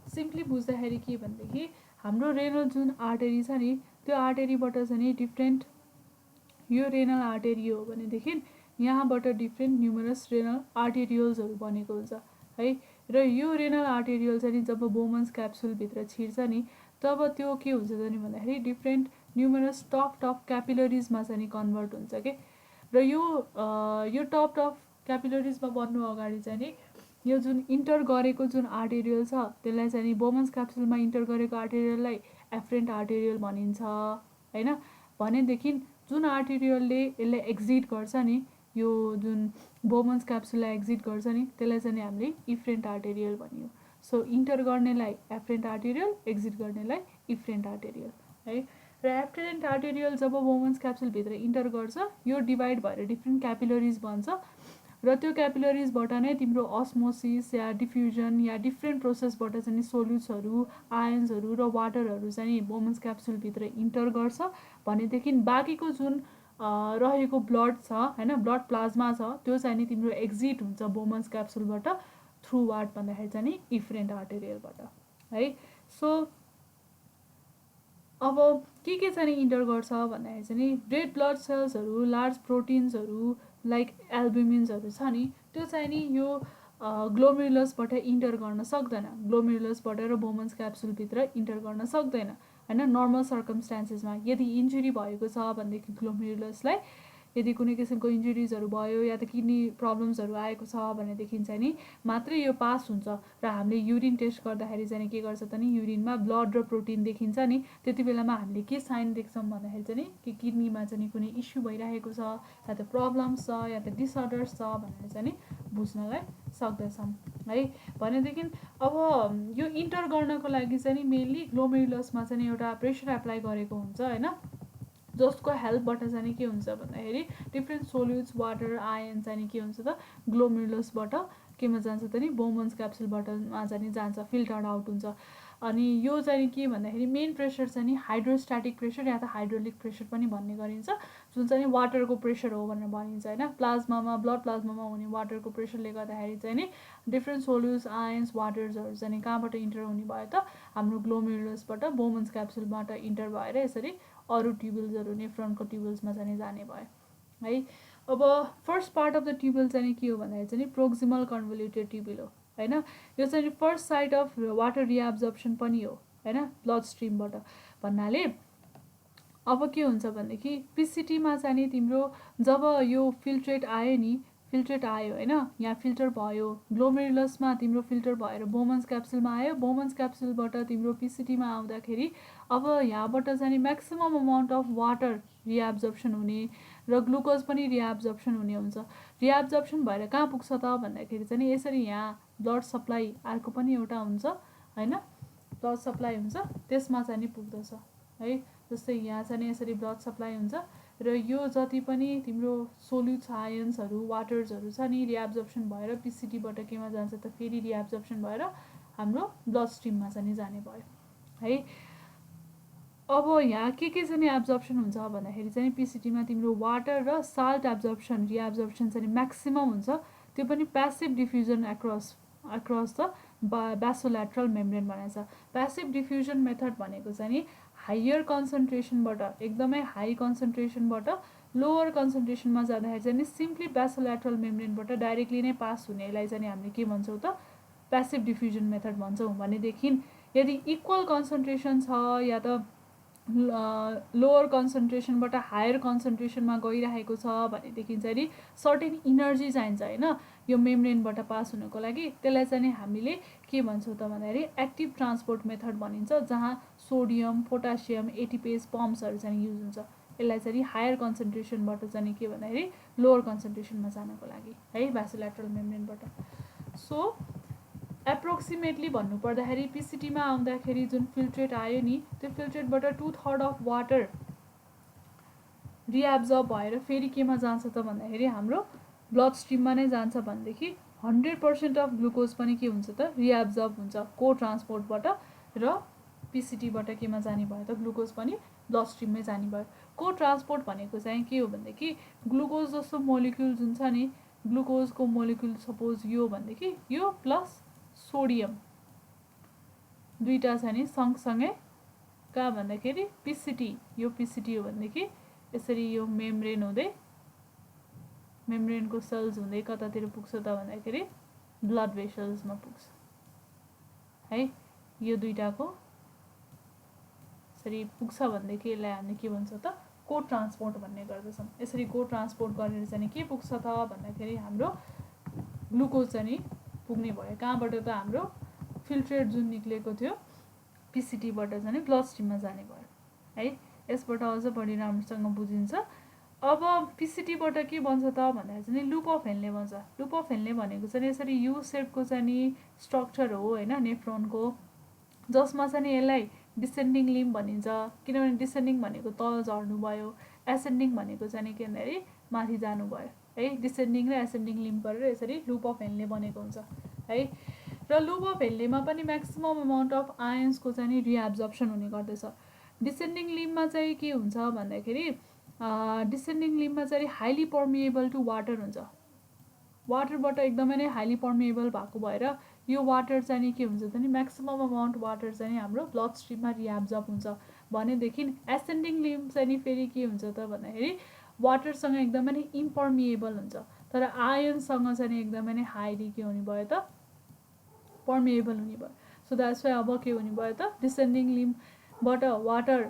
सिम्पली बुझ्दाखेरि के भनेदेखि हाम्रो रेनल जुन आर्टेरी छ नि त्यो आर्टेरीबाट चाहिँ नि डिफ्रेन्ट यो रेनल आर्टेरी हो भनेदेखि यहाँबाट डिफ्रेन्ट न्युमरस रेनल आर्टेरियल्सहरू बनेको हुन्छ है। र यो रेनल आर्टेरियल चाहिँ नि जब बोमन्स क्याप्सुलभित्र छिर्छ नि तब त्यो के हुन्छ त नि भन्दाखेरि डिफ्रेन्ट न्युमरस टफ क्यापिलरिजमा चाहिँ नि कन्भर्ट हुन्छ के। र यो टफ क्यापिलरिजमा बन्नु अगाडि चाहिँ नि यो जुन इन्टर गरेको जुन आर्टेरियल छ त्यसलाई चाहिँ नि बोमन्स क्याप्सुलमा इन्टर गरेको आर्टेरियललाई एफ्रेन्ट आर्टेरियल भनिन्छ होइन। भनेदेखि जुन आर्टेरियलले यसलाई एक्जिट गर्छ नि यो जुन बोमन्स क्याप्सुललाई एक्जिट गर्छ नि त्यसलाई चाहिँ नि हामीले इफ्रेन्ट आर्टेरियल भनियो। सो इन्टर गर्नेलाई एफ्रेन्ट आर्टेरियल, एक्जिट गर्नेलाई इफ्रेन्ट आर्टेरियल है। र एफ्रेन्ट आर्टेरियल जब बोमन्स क्याप्सुलभित्र इन्टर गर्छ यो डिभाइड भएर डिफ्रेन्ट क्यापिलरिज बन्छ र त्यो क्यापिलरिजबाट नै तिम्रो अस्मोसिस या डिफ्युजन या डिफ्रेन्ट प्रोसेसबाट चाहिँ सोल्युट्सहरू, आयन्सहरू र वाटरहरू चाहिँ बोमन्स क्याप्सुलभित्र इन्टर गर्छ। भनेदेखि बाँकीको जुन रहेको ब्लड छ होइन, ब्लड प्लाज्मा छ त्यो चाहिँ नि तिम्रो एक्जिट हुन्छ बोमन्स क्याप्सुलबाट थ्रु वाट भन्दाखेरि चाहिँ नि इफ्रेन्ट आर्टेरियलबाट है। सो अब के चाहिँ नि इन्टर गर्छ भन्दाखेरि चाहिँ नि रेड ब्लड सेल्सहरू, लार्ज प्रोटिन्सहरू लाइक एल्बुमिन्सहरू छ नि त्यो चाहिँ नि यो ग्लोमेरुलसबाट इन्टर गर्न सक्दैन, ग्लोमेरुलसबाट र बोमन्स क्याप्सुलभित्र इन्टर गर्न सक्दैन होइन। नर्मल सर्कमस्टान्सेसमा यदि इन्जुरी भएको छ भनेदेखि ग्लोमेरुलसलाई यदि कुनै किसिमको इन्जुरिजहरू भयो या त किडनी प्रब्लम्सहरू आएको छ भनेदेखि चाहिँ नि मात्रै यो पास हुन्छ। र हामीले युरिन टेस्ट गर्दाखेरि चाहिँ के गर्छ त नि युरिनमा ब्लड र प्रोटिन देखिन्छ नि त्यति बेलामा हामीले के साइन देख्छौँ भन्दाखेरि चाहिँ नि कि किडनीमा चाहिँ नि कुनै इस्यु भइरहेको छ या त प्रब्लम्स छ या त डिसअर्डर्स छ भनेर चाहिँ नि बुझ्नलाई सक्दछौँ है। भनेदेखि अब यो इन्टर गर्नको लागि चाहिँ नि मेनली ग्लोमेरुलसमा चाहिँ नि एउटा प्रेसर एप्लाई गरेको हुन्छ होइन, जसको हेल्पबाट चाहिँ के हुन्छ भन्दाखेरि डिफ्रेन्ट सोल्युट्स, वाटर, आयन चाहिँ के हुन्छ त ग्लोमेरुलसबाट केमा जान्छ त नि बोमन्स क्याप्सुलबाट चाहिँ जान्छ, फिल्टर्ड आउट हुन्छ। अनि यो चाहिँ के भन्दाखेरि मेन प्रेसर चाहिँ नि हाइड्रोस्ट्याटिक प्रेसर या त हाइड्रोलिक प्रेसर पनि भन्ने गरिन्छ, जुन चाहिँ वाटरको प्रेसर हो भनेर भनिन्छ होइन। प्लाज्मामा ब्लड प्लाज्मामा हुने वाटरको प्रेसरले गर्दाखेरि चाहिँ नि डिफ्रेन्ट सोल्युस आयन्स वाटर्सहरू चाहिँ कहाँबाट इन्टर हुने भयो त हाम्रो ग्लोमेरुलसबाट बोमन्स क्याप्सुलबाट इन्टर भएर यसरी अरू ट्युबल्सहरू नेफ्रोनको ट्युबल्समा चाहिँ जाने भयो है। अब first part of the tubal चाहिँ के हो भन्दाखेरि चाहिँ प्रोक्सिमल कन्भोल्युटेड ट्युबल हो होइन। यो चाहिँ फर्स्ट साइट अफ वाटर रिएब्जर्प्सन पनि हो होइन ब्लड स्ट्रिमबाट भन्नाले अब के हुन्छ भनेदेखि पिसिटीमा चाहिँ नि तिम्रो जब यो फिल्ट्रेट आयो नि फिल्ट्रेट आयो होइन, यहाँ फिल्टर भयो, ग्लोमेरुलसमा तिम्रो फिल्टर भएर बोमन्स क्याप्सुलमा आयो, बोमन्स क्याप्सुलबाट तिम्रो पिसिटीमा आउँदाखेरि अब यहाँबाट चाहिँ म्याक्सिमम अमाउन्ट अफ वाटर रिएब्जर्प्सन हुने र ग्लुकोज पनि रिएब्जर्प्सन हुने हुन्छ। रिएब्जर्प्सन भएर कहाँ पुग्छ त भन्दाखेरि चाहिँ यसरी यहाँ ब्लड सप्लाई अर्को पनि एउटा हुन्छ होइन, ब्लड सप्लाई हुन्छ त्यसमा चाहिँ नि पुग्दछ है। जस्तै यहाँ चाहिँ यसरी ब्लड सप्लाई हुन्छ र यो जति पनि तिम्रो सोल्युट्स आयन्सहरू वाटर्सहरू छ नि रिएब्जर्प्सन भएर पिसिटीबाट केमा जान्छ त फेरि रिएब्जर्प्सन भएर हाम्रो ब्लड स्ट्रिममा चाहिँ जाने भयो है। अब यहाँ के चाहिँ एब्जर्प्सन हुन्छ भन्दाखेरि चाहिँ पिसिटीमा तिम्रो वाटर र साल्ट एब्जर्प्सन रिएब्जर्प्सन चाहिँ म्याक्सिमम हुन्छ, त्यो पनि passive diffusion across the basolateral membrane भनेको छ। प्यासिभ डिफ्युजन मेथड भनेको चाहिँ हायर कन्सन्ट्रेसनबाट एकदमै हाई कन्सन्ट्रेसनबाट लोवर कन्सन्ट्रेसनमा जाँदाखेरि चाहिँ सिम्पली ब्यासोल्याट्रल मेम्ब्रेनबाट डाइरेक्टली नै पास हुनेलाई चाहिँ हामीले के भन्छौँ त प्यासिभ डिफ्युजन मेथड भन्छौँ। भनेदेखि यदि इक्वल कन्सन्ट्रेसन छ या त लोवर कन्सन्ट्रेसनबाट हायर कन्सन्ट्रेसनमा गइरहेको छ भनेदेखि चाहिँ सर्टेन इनर्जी चाहिन्छ होइन यो मेम्ब्रेनबाट पास हुनको लागि, त्यसलाई चाहिँ हामीले के भन्छौँ त भन्दाखेरि एक्टिभ ट्रान्सपोर्ट मेथड भनिन्छ, जहाँ सोडियम पोटासियम एटिपेज पम्प्सहरू चाहिँ युज हुन्छ। यसलाई चाहिँ हायर कन्सन्ट्रेसनबाट चाहिँ के भन्दाखेरि लोवर कन्सन्ट्रेसनमा जानको लागि है ब्यासोल्याट्रल मेम्ब्रेनबाट। सो एप्रोक्सिमेटली भन्नुपर्दाखेरि पिसिटीमा आउँदाखेरि जुन फिल्ट्रेट आयो नि त्यो फिल्ट्रेटबाट 2/3 अफ वाटर रिएब्जर्ब भएर फेरि केमा जान्छ त भन्दाखेरि हाम्रो ब्लड स्ट्रिममा नै जान्छ भनेदेखि 100% अफ ग्लुकोज पनि के हुन्छ त रिएब्जर्ब हुन्छ को ट्रान्सपोर्टबाट र पिसिटीबाट केमा जाने भयो त ग्लुकोज पनि ब्लड स्ट्रिममै जाने भयो। को ट्रान्सपोर्ट भनेको चाहिँ के हो भनेदेखि ग्लुकोज जस्तो मोलिक्युल जुन छ नि ग्लुकोजको मोलिक्युल सपोज यो भनेदेखि यो प्लस सोडियम दुईटा छ नि सँगसँगै कहाँ भन्दाखेरि पिसिटी, यो पिसिटी हो भनेदेखि यसरी यो मेम्ब्रेन हुँदै मेम्ब्रेनको सेल्स हुँदै कतातिर पुग्छ त भन्दाखेरि ब्लड भेसल्समा पुग्छ है। यो दुईटाको यसरी पुग्छ भनेदेखि यसलाई हामीले के भन्छ त को ट्रान्सपोर्ट भन्ने गर्दछौँ। यसरी को ट्रान्सपोर्ट गरेर चाहिँ के पुग्छ त भन्दाखेरि हाम्रो ग्लुकोज चाहिँ पुग्ने भयो कहाँबाट त हाम्रो फिल्ट्रेट जुन निक्लेको थियो पिसिटीबाट चाहिँ ब्लड स्ट्रिममा जाने भयो है। यसबाट अझ बढी राम्रोसँग बुझिन्छ। अब पिसिटीबाट के भन्छ त भन्दाखेरि चाहिँ लुप अफ हेनले भन्छ। लुप अफ हेनले भनेको चाहिँ यसरी यु सेपको चाहिँ स्ट्रक्चर हो होइन नेफ्रोनको, जसमा चाहिँ यसलाई डिसेन्डिङ लिम्ब भनिन्छ किनभने डिसेन्डिङ भनेको तल झर्नु भयो, एसेन्डिङ भनेको चाहिँ के भन्दाखेरि माथि जानु भयो है। डिसेन्डिङ र एसेन्डिङ लिम्ब गरेर यसरी लुप अफ हेनले बनेको हुन्छ है। र लुप अफ हेनलेमा पनि म्याक्सिमम अमाउन्ट अफ आयन्सको चाहिँ रिएब्जर्प्सन हुने गर्दछ। डिसेन्डिङ लिम्बमा चाहिँ के हुन्छ भन्दाखेरि डिसेन्डिङ लिम्बमा चाहिँ हाइली पर्मिएबल टु वाटर हुन्छ, वाटरबाट एकदमै नै हाइली पर्मिएबल भएको भएर यो वाटर चाहिँ के हुन्छ त नि म्याक्सिमम अमाउन्ट वाटर चाहिँ हाम्रो ब्लड स्ट्रिममा रिएब्जर्ब हुन्छ। भनेदेखि एसेन्डिङ लिम्ब चाहिँ फेरि के हुन्छ त भन्दाखेरि वाटरसँग एकदमै नै इम्पर्मिएबल हुन्छ, तर आयनसँग चाहिँ एकदमै नै हाइली के हुने भयो त पर्मिएबल हुने भयो। सो द्याट्स वाइ अब के हुने भयो त डिसेन्डिङ लिम्बबाट वाटर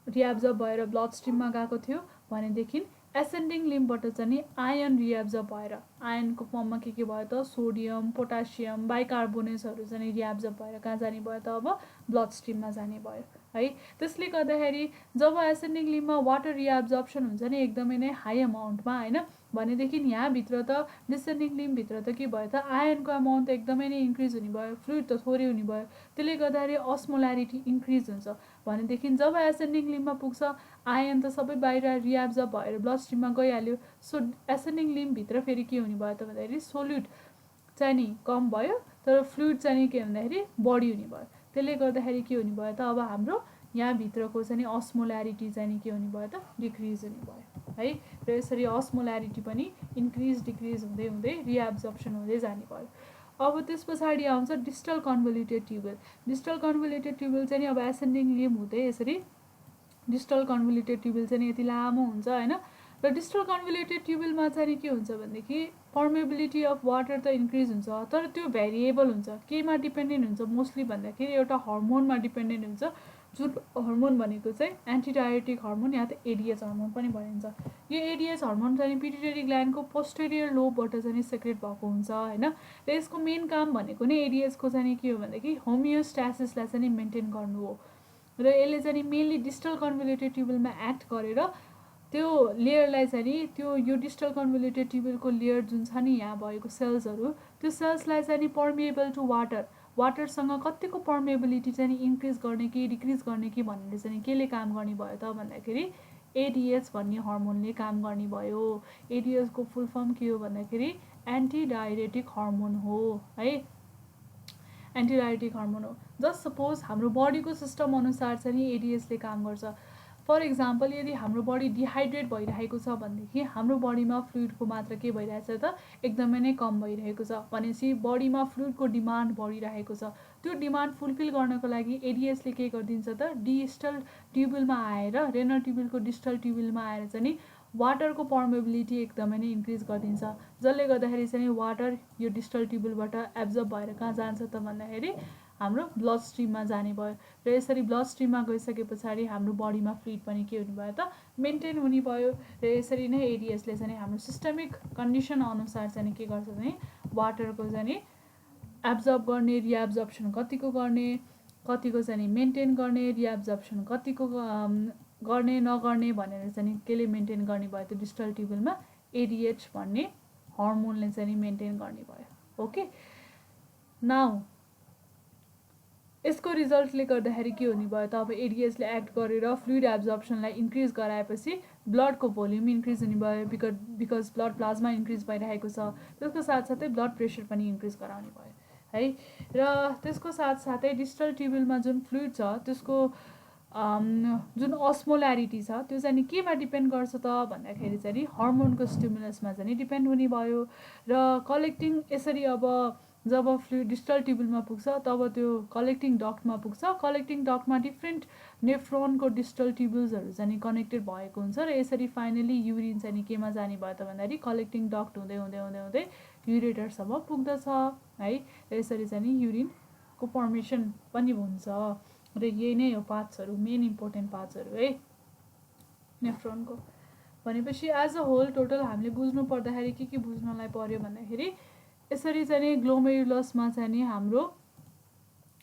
रिएब्जर्ब भएर ब्लड स्ट्रिममा गएको थियो भनेदेखि एसेन्डिङ लिम्बबाट चाहिँ आयन रिएब्जर्ब भएर आयनको फर्ममा के भयो त सोडियम पोटासियम बाइकार्बोनेट्सहरू चाहिँ रिएब्जर्ब भएर कहाँ जाने भयो त अब ब्लड स्ट्रिममा जाने भयो है। त्यसले गर्दाखेरि जब एसेन्डिङ लिम्बमा वाटर रिएब्जर्प्सन हुन्छ नि एकदमै नै हाई अमाउन्टमा होइन भनेदेखि यहाँभित्र त डिसेन्डिङ लिम्बभित्र त के भयो त आयनको अमाउन्ट त एकदमै नै इन्क्रिज हुने भयो, फ्लुइड त थोरै हुने भयो, त्यसले गर्दाखेरि अस्मोल्यारिटी इन्क्रिज हुन्छ। भनेदेखि जब एसेन्डिङ लिम्बमा पुग्छ आयन त सबै बाहिर रिएब्जर्ब भएर ब्लड स्ट्रिममा गइहाल्यो। सो एसेन्डिङ लिम्बभित्र फेरि के हुने भयो त भन्दाखेरि सोल्युट चाहिँ नि कम भयो तर फ्लुइड चाहिँ नि के भन्दाखेरि बढी हुने भयो। त्यसले गर्दाखेरि के हुने भयो त अब हाम्रो यहाँभित्रको चाहिँ नि अस्मोल्यारिटी चाहिँ नि के हुने भयो त डिक्रिज हुने भयो है। र यसरी अस्मोल्यारिटी पनि इन्क्रिज डिक्रिज हुँदै हुँदै रिएब्जर्प्सन हुँदै जाने भयो। अब त्यस पछाडि आउँछ डिस्टल कन्भोल्युटेड ट्युबल। डिस्टल कन्भोल्युटेड ट्युबल चाहिँ नि अब एसेन्डिङ लिम्ब हुँदै यसरी डिस्टल कन्भोल्युटेड ट्युबल चाहिँ यति लामो हुन्छ हैन। र डिस्टल कन्भोल्युटेड ट्युबलमा चाहिँ के हुन्छ भनेदेखि पर्मेबिलिटी अफ वाटर त इन्क्रिज हुन्छ, तर त्यो भेरिएबल हुन्छ। केमा डिपेन्डेन्ट हुन्छ मोस्टली भन्दाखेरि एउटा हर्मोनमा डिपेन्डेन्ट हुन्छ, जुन हर्मोन भनेको चाहिँ एन्टिडायरेटिक हर्मोन या त एडिएच हर्मोन पनि भनिन्छ। यो एडिएच हर्मोन चाहिँ पिट्युटरी ग्ल्यान्डको पोस्टेरियर लोबबाट चाहिँ सेक्रेट भएको हुन्छ हैन। र यसको मेन काम भनेको नै एडिएचको चाहिँ के हो भनेदेखि होमियोस्टासिसलाई चाहिँ मेन्टेन गर्नु हो। र यसले चाहिँ मेनली डिस्टल कन्भोल्युटेड ट्युबलमा एक्ट गरेर त्यो लेयरलाई चाहिँ नि त्यो यो डिस्टल कन्भोल्युटेड ट्युबलको लेयर जुन छ नि यहाँ भएको सेल्सहरू, त्यो सेल्सलाई चाहिँ नि पर्मिएबल टु वाटरसँग कतिको पर्मिएबिलिटी चाहिँ नि इन्क्रिज गर्ने कि डिक्रिज गर्ने कि भनेर चाहिँ केले काम गर्ने भयो त भन्दाखेरि एडिएच भन्ने हर्मोनले काम गर्ने भयो। एडिएचको फुल फर्म के हो भन्दाखेरि एन्टिडायरेटिक हर्मोन हो है, एन्टिडायरेटिक हर्मोन हो। जस्ट सपोज हाम्रो बडीको सिस्टम अनुसार चाहिँ नि एडिएचले काम गर्छ। फर इक्जाम्पल यदि हाम्रो बडी डिहाइड्रेट भइरहेको छ भनेदेखि हाम्रो बडीमा फ्लुइडको मात्रा के भइरहेछ त एकदमै नै कम भइरहेको छ भनेपछि बडीमा फ्लुइडको डिमान्ड बढिरहेको छ। त्यो डिमान्ड फुलफिल गर्नको लागि एडिएचले के गरिदिन्छ त डिस्टल ट्युबलमा आएर रेनल ट्युबलको डिस्टल ट्युबलमा आएर चाहिँ नि वाटरको पर्मेबिलिटी एकदमै नै इन्क्रिज गरिदिन्छ, जसले गर्दाखेरि चाहिँ वाटर यो डिस्टल ट्युबलबाट एब्जर्ब भएर कहाँ जान्छ त भन्दाखेरि हाम्रो ब्लड स्ट्रिममा जाने भयो। र यसरी ब्लड स्ट्रिममा गइसके पछाडि हाम्रो बडीमा फ्लुइड पनि के हुने भयो त मेन्टेन हुने भयो। र यसरी नै एडिएचले चाहिँ हाम्रो सिस्टमिक कन्डिसन अनुसार चाहिँ के गर्छ भने वाटरको चाहिँ एब्जर्ब गर्ने, रिएब्जर्प्सन कतिको गर्ने, कतिको चाहिँ मेन्टेन गर्ने, रिएब्जर्प्सन कतिको गर्ने नगर्ने भनेर चाहिँ केले मेन्टेन गर्ने भयो त डिस्टल ट्युबलमा एडिएच भन्ने हर्मोनले चाहिँ मेन्टेन गर्ने भयो। ओके, नाउ यसको रिजल्टले गर्दाखेरि के हुने भयो त अब एडिएचले एक्ट गरेर फ्लुइड एब्जर्प्सनलाई इन्क्रिज गराएपछि ब्लडको भोल्युम इन्क्रिज हुने भयो, बिकज ब्लड प्लाज्मा इन्क्रिज भइरहेको छ। त्यसको साथसाथै ब्लड प्रेसर पनि इन्क्रिज गराउने भयो है। र त्यसको साथसाथै डिस्टल ट्युबलमा जुन फ्लुइड छ त्यसको जुन अस्मोल्यारिटी छ त्यो चाहिँ केमा डिपेन्ड गर्छ त भन्दाखेरि चाहिँ हर्मोनको स्टिमुलसमा चाहिँ डिपेन्ड हुने भयो। र कलेक्टिङ यसरी अब जब फ्लुइड डिस्टल ट्युबलमा पुग्छ तब त्यो कलेक्टिङ डक्टमा पुग्छ। कलेक्टिङ डक्टमा डिफ्रेन्ट नेफ्रोनको डिस्टल ट्युबल्सहरू चाहिँ कनेक्टेड भएको हुन्छ र यसरी फाइनली युरिन चाहिँ केमा जाने भयो त भन्दाखेरि कलेक्टिङ डक्ट हुँदै हुँदै हुँदै हुँदै युरेटरसम्म पुग्दछ है। र यसरी चाहिँ युरिनको फर्मेसन पनि हुन्छ। र यही नै हो पार्ट्सहरू, मेन इम्पोर्टेन्ट पार्ट्सहरू है नेफ्रोनको। भनेपछि एज अ होल टोटल हामीले बुझ्नु पर्दाखेरि के बुझ्नलाई पर्यो भन्दाखेरि यसरी चाहिँ ग्लोमेरुलसमा चाहिँ हाम्रो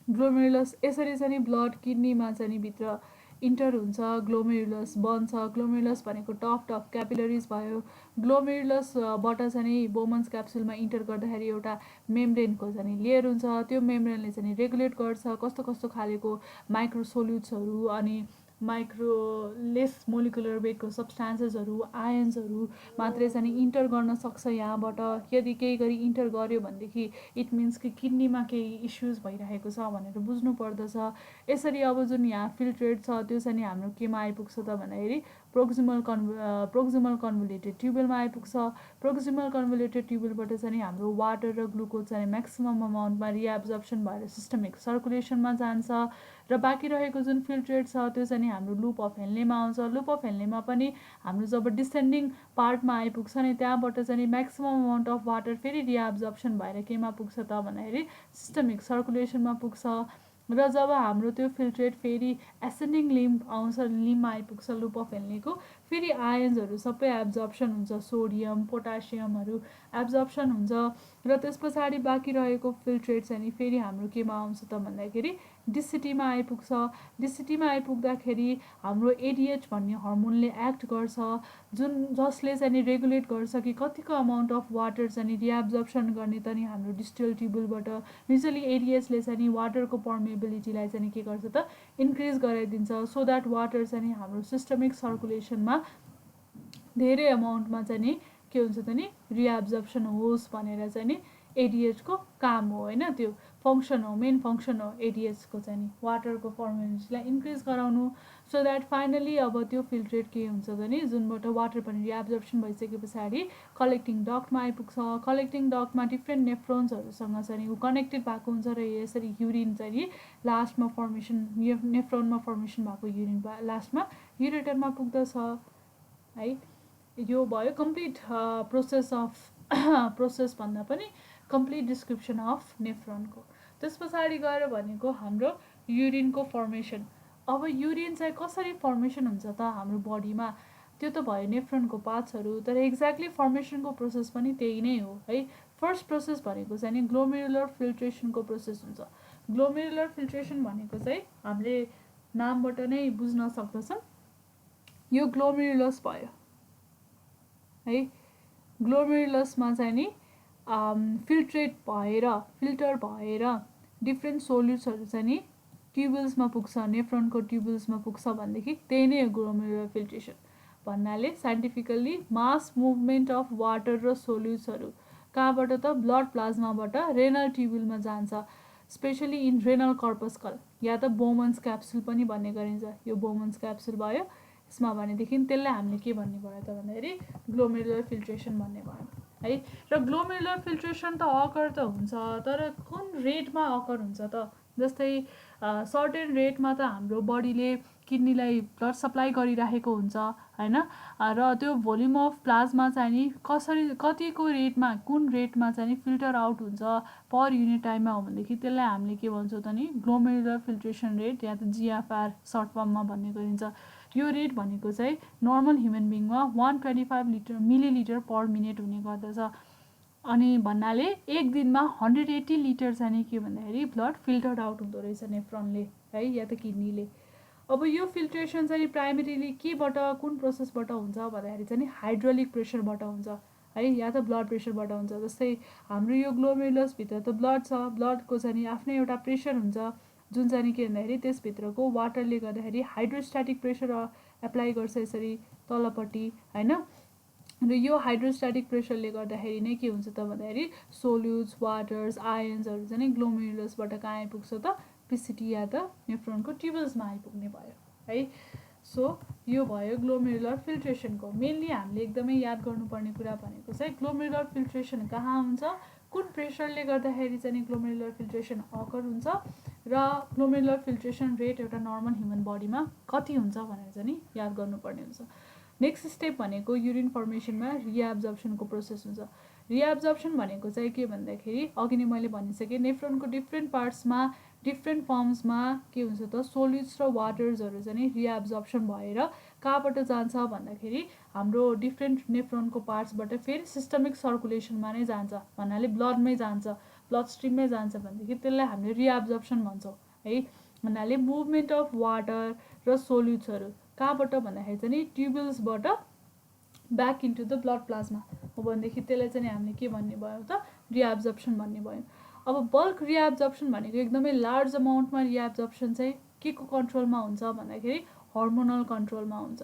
ग्लोमेरुलस यसरी चाहिँ ब्लड किडनीमा चाहिँ भित्र इन्टर हुन्छ, ग्लोमेरुलस बन्छ। ग्लोमेरुलस भनेको टप क्यापिलरिज भयो। ग्लोमेरुलसबाट चाहिँ बोमन्स क्याप्सुलमा इन्टर गर्दाखेरि एउटा मेम्ब्रेनको चाहिँ लेयर हुन्छ। त्यो मेम्ब्रेनले चाहिँ रेगुलेट गर्छ कस्तो कस्तो खालेको माइक्रोसोल्युट्सहरू अनि माइक्रो लेस मोलिकुलर वेटको सब्सटान्सेसहरू आयन्सहरू मात्रै चाहिँ इन्टर गर्न सक्छ यहाँबाट। यदि केही गरी इन्टर गर्यो भनेदेखि इट मिन्स कि किडनीमा केही इस्युज भइरहेको छ भनेर बुझ्नु पर्दछ। यसरी अब जुन यहाँ फिल्ट्रेट छ त्यो चाहिँ हाम्रो केमा आइपुग्छ त भन्दाखेरि प्रोक्सिमल कन्भोल्युटेड ट्युबलमा आइपुग्छ। प्रोक्सिमल कन्भोल्युटेड ट्युबलबाट चाहिँ हाम्रो वाटर र ग्लुकोज चाहिँ म्याक्सिमम अमाउन्टमा रिएब्जर्प्सन भएर सिस्टमिक सर्कुलेसनमा जान्छ। र बाँकी रहेको जुन फिल्ट्रेट छ त्यो चाहिँ हाम्रो लुप अफ हेन्लेमा आउँछ। लुप अफ हेन्लेमा पनि हाम्रो जब डिसेन्डिङ पार्टमा आइपुग्छ नि त्यहाँबाट चाहिँ म्याक्सिमम अमाउन्ट अफ वाटर फेरि रिएब्जर्प्सन भएर केमा पुग्छ त भन्दाखेरि सिस्टमिक सर्कुलेसनमा पुग्छ। र जब हाम्रो त्यो फिल्ट्रेट फेरि एसेन्डिङ लिम्ब आउँछ, लिम्बमा आइपुग्छ लुप अफ हेन्लेको, फेरि आयन्सहरू सबै एब्जर्प्सन हुन्छ, सोडियम पोटासियमहरू एब्जर्प्सन हुन्छ। र त्यस पछाडि बाँकी रहेको फिल्ट्रेट चाहिँ फेरि हाम्रो केमा आउँछ त भन्दाखेरि डिसिटीमा आइपुग्छ। डिसिटीमा आइपुग्दाखेरि हाम्रो एडिएच भन्ने हर्मोनले एक्ट गर्छ जसले चाहिँ रेगुलेट गर्छ कि कतिको अमाउन्ट अफ वाटर चाहिँ रिएब्जर्प्सन गर्ने त नि हाम्रो डिस्टल ट्युबलबाट। युजली एडिएचले चाहिँ वाटरको पर्मेबिलिटीलाई चाहिँ के गर्छ त इन्क्रिज गराइदिन्छ, सो द्याट वाटर चाहिँ हाम्रो सिस्टमिक सर्कुलेसनमा धेरै अमाउन्टमा चाहिँ के हुन्छ त नि रिएब्जर्प्सन होस् भनेर चाहिँ एडिएच को काम हो हैन, त्यो फंक्सन हो, मेन फंक्सन हो एडिएच को चाहिँ नि वाटरको फर्मेलिटीलाई इन्क्रिज गराउनु, सो दैट फाइनली अब त्यो फिल्ट्रेट के हुन्छ त नि जुनबाट वाटर पनि रिएब्जर्प्सन भइसके पछाडि कलेक्टिङ डक्टमा आइपुग्छ। कलेक्टिङ डक्टमा डिफ्रेन्ट नेफ्रोन्सहरुसँग चाहिँ नि कनेक्टेड भएको हुन्छ र यसरी युरिन चाहिँ नि लास्टमा फर्मेसन, नेफ्रोनमा फर्मेसन भएको युरिन लास्टमा युरेटरमा पुग्दछ है। यो भयो कम्प्लिट प्रोसेस अफ प्रोसेस भन्दा पनि कम्प्लिट डिस्क्रिप्सन अफ नेफ्रोनको। त्यस पछाडि गएर भनेको हाम्रो युरिनको फर्मेसन। अब युरिन चाहिँ कसरी फर्मेसन हुन्छ त हाम्रो बडीमा, त्यो त भयो नेफ्रोनको पार्ट्सहरू, तर एक्ज्याक्टली फर्मेसनको प्रोसेस पनि त्यही नै हो है। फर्स्ट प्रोसेस भनेको चाहिँ नि ग्लोमेरुलर फिल्ट्रेसनको प्रोसेस हुन्छ। ग्लोमेरुलर फिल्ट्रेसन भनेको चाहिँ हामीले नामबाट नै बुझ्न सक्दछौँ, यो ग्लोमेरुलस भयो है। ग्लोमेरुलसमा चाहिँ नि फिल्ट्रेट भएर, फिल्टर भएर डिफ्रेन्ट सोल्युट्सहरू चाहिँ नि ट्युबल्समा पुग्छ, नेफ्रोनको ट्युबल्समा पुग्छ भनेदेखि त्यही नै हो ग्लोमेरुलर फिल्ट्रेसन भन्नाले। Scientifically mass movement of water र सोल्युट्सहरू कहाँबाट त ब्लड प्लाज्माबाट रेनल ट्युबलमा जान्छ, स्पेसली इन रेनल कर्पस्कल या त बोमन्स क्याप्सुल पनि भन्ने गरिन्छ। यो बोमन्स क्याप्सुल भयो यसमा भनेदेखि त्यसलाई हामीले के भन्ने भयो त भन्दाखेरि ग्लोमेरुलर फिल्ट्रेसन भन्ने भयो है। र ग्लोमेरुलर फिल्ट्रेसन त अकर त हुन्छ, तर कुन रेटमा अकर हुन्छ त, जस्तै सर्टेन रेटमा त हाम्रो बडीले किडनीलाई ब्लड सप्लाई गरिरहेको हुन्छ हैन, र त्यो भोल्युम अफ प्लाज्मा चाहिँ नि कसरी कतिको रेटमा कुन रेटमा चाहिँ नि फिल्टर आउट हुन्छ पर युनिट टाइममा हो भनेदेखि त्यसलाई हामीले के भन्छौँ त नि ग्लोमेरुलर फिल्ट्रेसन रेट या त जिएफआर सर्ट फर्ममा भन्ने गरिन्छ। यो रेट भनेको चाहिँ नर्मल ह्युमन बिङमा 125 मिलिलिटर पर मिनट हुने गर्दछ। अनि भन्नाले एक दिनमा 180 लिटर चाहिँ नि के भन्दाखेरि ब्लड फिल्टर्ड आउट हुँदो रहेछ नेफ्रोनले है या त किडनीले। अब यो फिल्ट्रेसन चाहिँ प्राइमेरीली केबाट, कुन प्रोसेसबाट हुन्छ भन्दाखेरि चाहिँ हाइड्रोलिक प्रेसरबाट हुन्छ है, या त ब्लड प्रेसरबाट हुन्छ। जस्तै हाम्रो यो ग्लोमेरुलसभित्र त ब्लड छ, ब्लडको चाहिँ नि आफ्नै एउटा प्रेसर हुन्छ जुन चाहिँ नि के भन्दाखेरि त्यसभित्रको वाटरले गर्दाखेरि हाइड्रोस्ट्याटिक प्रेसर एप्लाई गर्छ यसरी तलपट्टि हैन। र यो हाइड्रोस्ट्याटिक प्रेसरले गर्दाखेरि नै के हुन्छ त भन्दाखेरि सोल्युट्स, वाटर्स, आयन्सहरू चाहिँ नि ग्लोमेरुलसबाट कहाँ आइपुग्छ त पिसिटी या त नेफ्रोनको ट्युबल्समा आइपुग्ने भयो है। सो यो भयो ग्लोमेरुलर फिल्ट्रेसनको। मेनली हामीले एकदमै याद गर्नुपर्ने कुरा भनेको चाहिँ ग्लोमेरुलर फिल्ट्रेसन कहाँ हुन्छ, कुन प्रेसरले गर्दाखेरि चाहिँ ग्लोमेरुलर फिल्ट्रेसन अकर हुन्छ, र ग्लोमेरुलर फिल्ट्रेसन रेट एउटा नर्मल ह्युमन बडीमा कति हुन्छ भनेर चाहिँ याद गर्नुपर्ने हुन्छ। नेक्स्ट स्टेप भनेको युरिन फर्मेसनमा रिएब्जर्प्सनको प्रोसेस हुन्छ। रिएब्जर्प्सन भनेको चाहिँ के भन्दाखेरि अघि नै मैले भनिसकेँ, नेफ्रोनको डिफ्रेन्ट पार्ट्समा डिफ्रेन्ट फर्म्समा के हुन्छ त सोल्युट्स र वाटर्सहरू चाहिँ रिएब्जर्प्सन भएर कहाँबाट जान्छ भन्दाखेरि हाम्रो डिफ्रेन्ट नेफ्रोनको पार्ट्सबाट फेरि सिस्टमिक सर्कुलेसनमा नै जान्छ भन्नाले ब्लडमै जान्छ, ब्लड स्ट्रिममै जान्छ भनेदेखि त्यसलाई हामीले रिएब्जर्प्सन भन्छौँ है। भन्नाले मुभमेन्ट अफ वाटर र सोल्युट्सहरू कहाँबाट भन्दाखेरि चाहिँ ट्युबल्सबाट back into the blood plasma हो भनेदेखि त्यसलाई चाहिँ हामीले के भन्ने भयो त रिएब्जर्प्सन भन्ने भयो। अब बल्क रिएब्जर्प्सन भनेको एकदमै लार्ज अमाउन्टमा रिएब्जर्प्सन चाहिँ के को कन्ट्रोलमा हुन्छ भन्दाखेरि हर्मोनल कन्ट्रोलमा हुन्छ,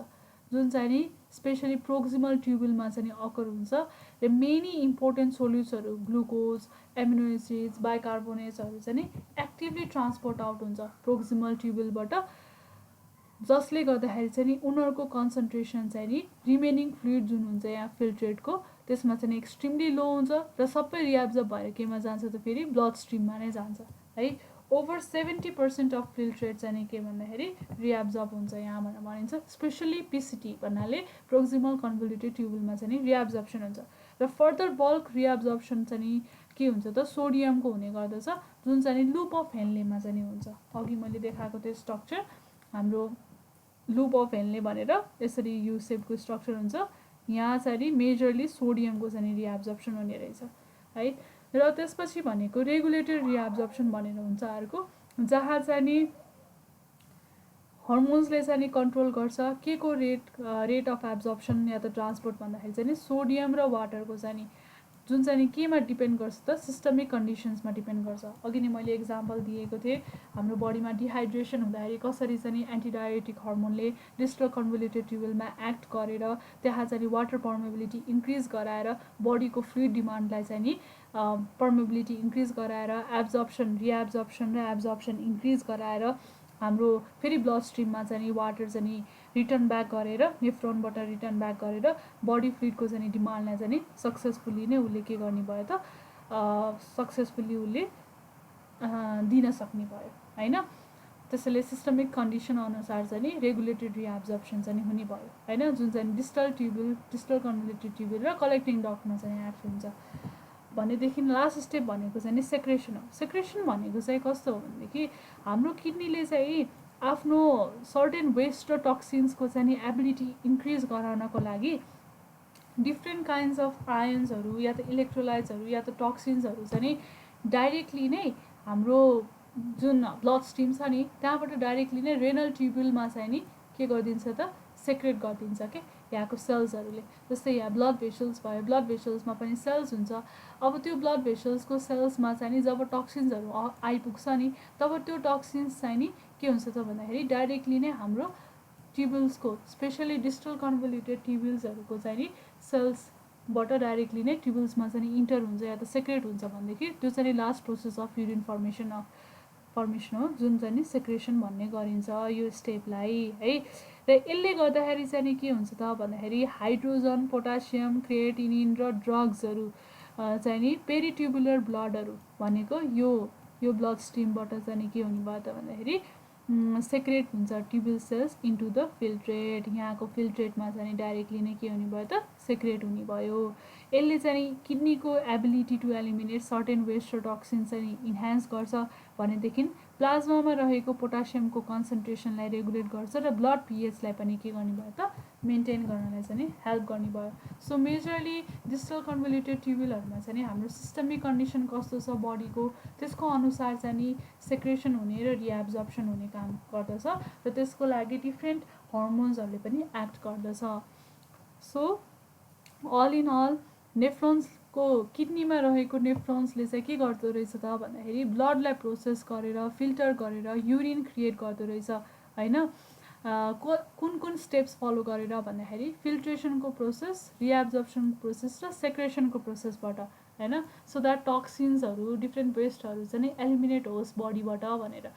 जुन चाहिँ नि स्पेसली प्रोक्सिमल ट्युबलमा चाहिँ अकर हुन्छ। र मेनी इम्पोर्टेन्ट सोल्युट्सहरू ग्लुकोज, एमिनो एसिड्स, बाइकार्बोनेट्सहरू चाहिँ नि एक्टिभली ट्रान्सपोर्ट आउट हुन्छ प्रोक्सिमल ट्युबलबाट, जसले गर्दाखेरि चाहिँ नि उनीहरूको कन्सन्ट्रेसन चाहिँ नि रिमेनिङ फ्लुइड जुन हुन्छ यहाँ फिल्ट्रेटको त्यसमा चाहिँ एक्सट्रिमली लो हुन्छ र सबै रिएब्जर्ब भएर केमा जान्छ त फेरि ब्लड स्ट्रिममा नै जान्छ है। ओभर 70% अफ फिल्ट्रेट चाहिँ के भन्दाखेरि रिएब्जर्ब हुन्छ यहाँ भनेर भनिन्छ। स्पेसली पिसिटी भन्नाले प्रोक्सिमल कन्भोल्युटेड ट्युबलमा चाहिँ रिएब्जर्प्सन हुन्छ। र फर्दर बल्क रिएब्जर्प्सन चाहिँ के हुन्छ त सोडियमको हुने गर्दछ, जुन चाहिँ लुप अफ हेनलेमा चाहिँ हुन्छ। अघि मैले देखाएको त्यो स्ट्रक्चर हाम्रो लुप अफ हेनले भनेर यसरी यु सेपको स्ट्रक्चर हुन्छ, यहाँ चाहिँ मेजरली सोडियमको चाहिँ रिएब्जर्प्सन हुने रहेछ है। र त्यसपछि भनेको रेगुलेटेड रिएब्जर्प्सन भनेर हुन्छ अर्को, जहाँ चाहिँ हर्मोन्सले चाहिँ कन्ट्रोल गर्छ के को रेट अफ एब्जर्प्सन या त ट्रान्सपोर्ट भन्दाखेरि चाहिँ सोडियम र वाटरको चाहिँ जुन चाहिँ नि केमा डिपेन्ड गर्छ त सिस्टमिक कन्डिसन्समा डिपेन्ड गर्छ। अघि नै मैले एक्जाम्पल दिएको थिएँ हाम्रो बडीमा डिहाइड्रेसन हुँदाखेरि कसरी चाहिँ नि एन्टिडायरेटिक हर्मोनले डिस्टल कन्भोल्युटेड ट्युबुलमा एक्ट गरेर त्यहाँ चाहिँ नि वाटर पर्मेबिलिटी इन्क्रिज गराएर बडीको फ्लुइड डिमान्डलाई चाहिँ नि पर्मेबिलिटी इन्क्रिज गराएर एब्जर्प्सन रिएब्जर्प्सन र एब्जर्प्सन इन्क्रिज गराएर हाम्रो फेरि ब्लड स्ट्रिममा चाहिँ नि वाटर चाहिँ नि रिटर्न ब्याक गरेर नेफ्रोनबाट रिटर्न ब्याक गरेर बडी फ्लुइडको चाहिँ नि डिमान्डलाई चाहिँ नि सक्सेसफुल्ली नै उसले के गर्ने भयो त सक्सेसफुल्ली उसले दिन सक्ने भयो होइन। त्यसैले सिस्टमिक कन्डिसन अनुसार चाहिँ नि रेगुलेटेड रिएब्जर्प्सन चाहिँ हुने भयो होइन, जुन चाहिँ डिस्टल ट्युबुल डिस्टल कन्भोल्युटेड ट्युबुल र कलेक्टिङ डक्टमा चाहिँ एक्ट हुन्छ। भनेदेखि लास्ट स्टेप भनेको चाहिँ नि सेक्रेसन हो। सेक्रेसन भनेको चाहिँ कस्तो हो भनेदेखि हाम्रो किडनीले चाहिँ आफ्नो सर्टेन वेस्ट र टक्सिन्सको चाहिँ नि एबिलिटी इन्क्रिज गराउनको लागि डिफ्रेन्ट काइन्ड्स अफ आयन्सहरू या त इलेक्ट्रोलाइट्सहरू या त टक्सिन्सहरू चाहिँ नि डाइरेक्टली नै हाम्रो जुन ब्लड स्ट्रिम छ नि त्यहाँबाट डाइरेक्टली नै रेनल ट्युबुलमा चाहिँ नि के गरिदिन्छ त सेक्रेट गरिदिन्छ के यहाँको सेल्सहरूले। जस्तै यहाँ ब्लड भेसल्स भयो, ब्लड भेसल्समा पनि सेल्स हुन्छ। अब त्यो ब्लड भेसल्सको सेल्समा चाहिँ नि जब टक्सिन्सहरू आइपुग्छ नि तब त्यो टक्सिन्स चाहिँ नि के हुन्छ त भन्दाखेरि डाइरेक्टली नै हाम्रो ट्युबुल्सको स्पेसली डिस्टल कन्भोल्युटेड ट्युबुल्सहरूको चाहिँ नि सेल्सबाट डाइरेक्टली नै ट्युबुल्समा चाहिँ नि इन्टर हुन्छ या त सेक्रेट हुन्छ भनेदेखि त्यो चाहिँ नि last process of urine formation हो जुन चाहिँ नि सेक्रेसन भन्ने गरिन्छ यो स्टेपलाई है। र यसले गर्दाखेरि चाहिँ नि के हुन्छ त भन्दाखेरि हाइड्रोजन पोटासियम क्रिएटिनिन र ड्रग्सहरू चाहिँ नि पेरिट्युबुलर ब्लडहरू भनेको यो ब्लड स्ट्रिमबाट चाहिँ नि के हुने भयो त भन्दाखेरि सेक्रेट हुन्छ ट्युबुल सेल्स इन्टु द फिल्ट्रेट। यहाँको फिल्ट्रेटमा चाहिँ डाइरेक्टली नै के हुने भयो त सेक्रेट हुने भयो। यसले चाहिँ किडनीको ability to eliminate certain waste र टक्सिन चाहिँ इन्हान्स गर्छ भनेदेखि प्लाज्मामा रहेको पोटासियमको कन्सन्ट्रेसनलाई रेगुलेट गर्छ र ब्लड पिएचलाई पनि के गर्ने भयो त मेन्टेन गर्नलाई चाहिँ हेल्प गर्ने भयो। सो मेजरली डिस्टल कन्भोल्युटेड ट्युबुलहरूमा चाहिँ हाम्रो सिस्टमिक कन्डिसन कस्तो छ बडीको त्यसको अनुसार चाहिँ सेक्रेसन हुने र रिएब्जर्प्सन हुने काम गर्दछ र त्यसको लागि डिफ्रेन्ट हर्मोन्सहरूले पनि एक्ट गर्दछ। सो अल इन अल नेफ्रोन्सको किडनीमा रहेको नेफ्रोन्सले चाहिँ के गर्दो रहेछ त भन्दाखेरि ब्लडलाई प्रोसेस गरेर फिल्टर गरेर युरिन क्रिएट गर्दो रहेछ होइन। कुन कुन स्टेप्स फलो गरेर भन्दाखेरि फिल्ट्रेसनको प्रोसेस, रिएब्जर्प्सनको प्रोसेस र सेक्रेसनको प्रोसेसबाट होइन, सो द्याट टक्सिन्सहरू डिफ्रेन्ट वेस्टहरू चाहिँ एलिमिनेट होस् बडीबाट भनेर।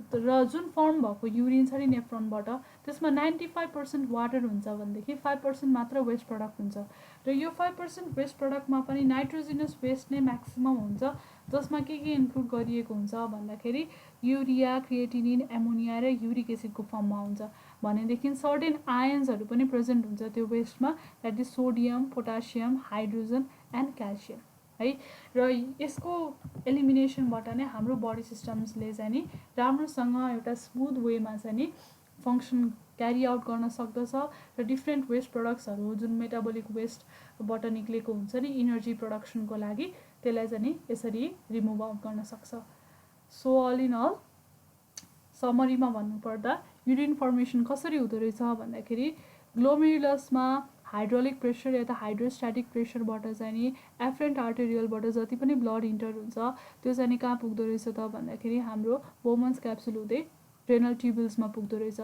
र जुन फर्म भएको युरिन छ नि नेफ्रोनबाट त्यसमा 95% वाटर हुन्छ भनेदेखि 5% मात्र वेस्ट प्रडक्ट हुन्छ र यो 5% वेस्ट प्रडक्टमा पनि नाइट्रोजिनस वेस्ट नै म्याक्सिमम हुन्छ जसमा के इन्क्लुड गरिएको हुन्छ भन्दाखेरि युरिया क्रिएटिनिन एमोनिया र युरिक एसिडको फर्ममा हुन्छ भनेदेखि सर्टेन आयन्सहरू पनि प्रेजेन्ट हुन्छ त्यो वेस्टमा that is sodium potassium hydrogen and calcium है। र यसको एलिमिनेसनबाट नै हाम्रो बडी सिस्टम्सले चाहिँ नि राम्रोसँग एउटा स्मुथ वेमा चाहिँ नि फङ्सन क्यारी आउट गर्न सक्दछ र डिफ्रेन्ट वेस्ट प्रडक्ट्सहरू जुन मेटाबोलिक वेस्टबाट निक्लेको हुन्छ नि इनर्जी प्रडक्सनको लागि त्यसलाई चाहिँ नि यसरी रिमुभ आउट गर्न सक्छ। सो अल इन अल समरीमा भन्नुपर्दा युरिन फर्मेसन कसरी हुँदो रहेछ भन्दाखेरि ग्लोमेरुलसमा हाइड्रोलिक प्रेसर या त हाइड्रोस्ट्याटिक प्रेसरबाट चाहिँ नि एफ्रेन्ट आर्टेरियलबाट जति पनि ब्लड इन्टर हुन्छ त्यो चाहिँ नि कहाँ पुग्दो रहेछ त भन्दाखेरि हाम्रो बोमन्स क्याप्सुल हुँदै रेनल ट्युबुल्समा पुग्दो रहेछ।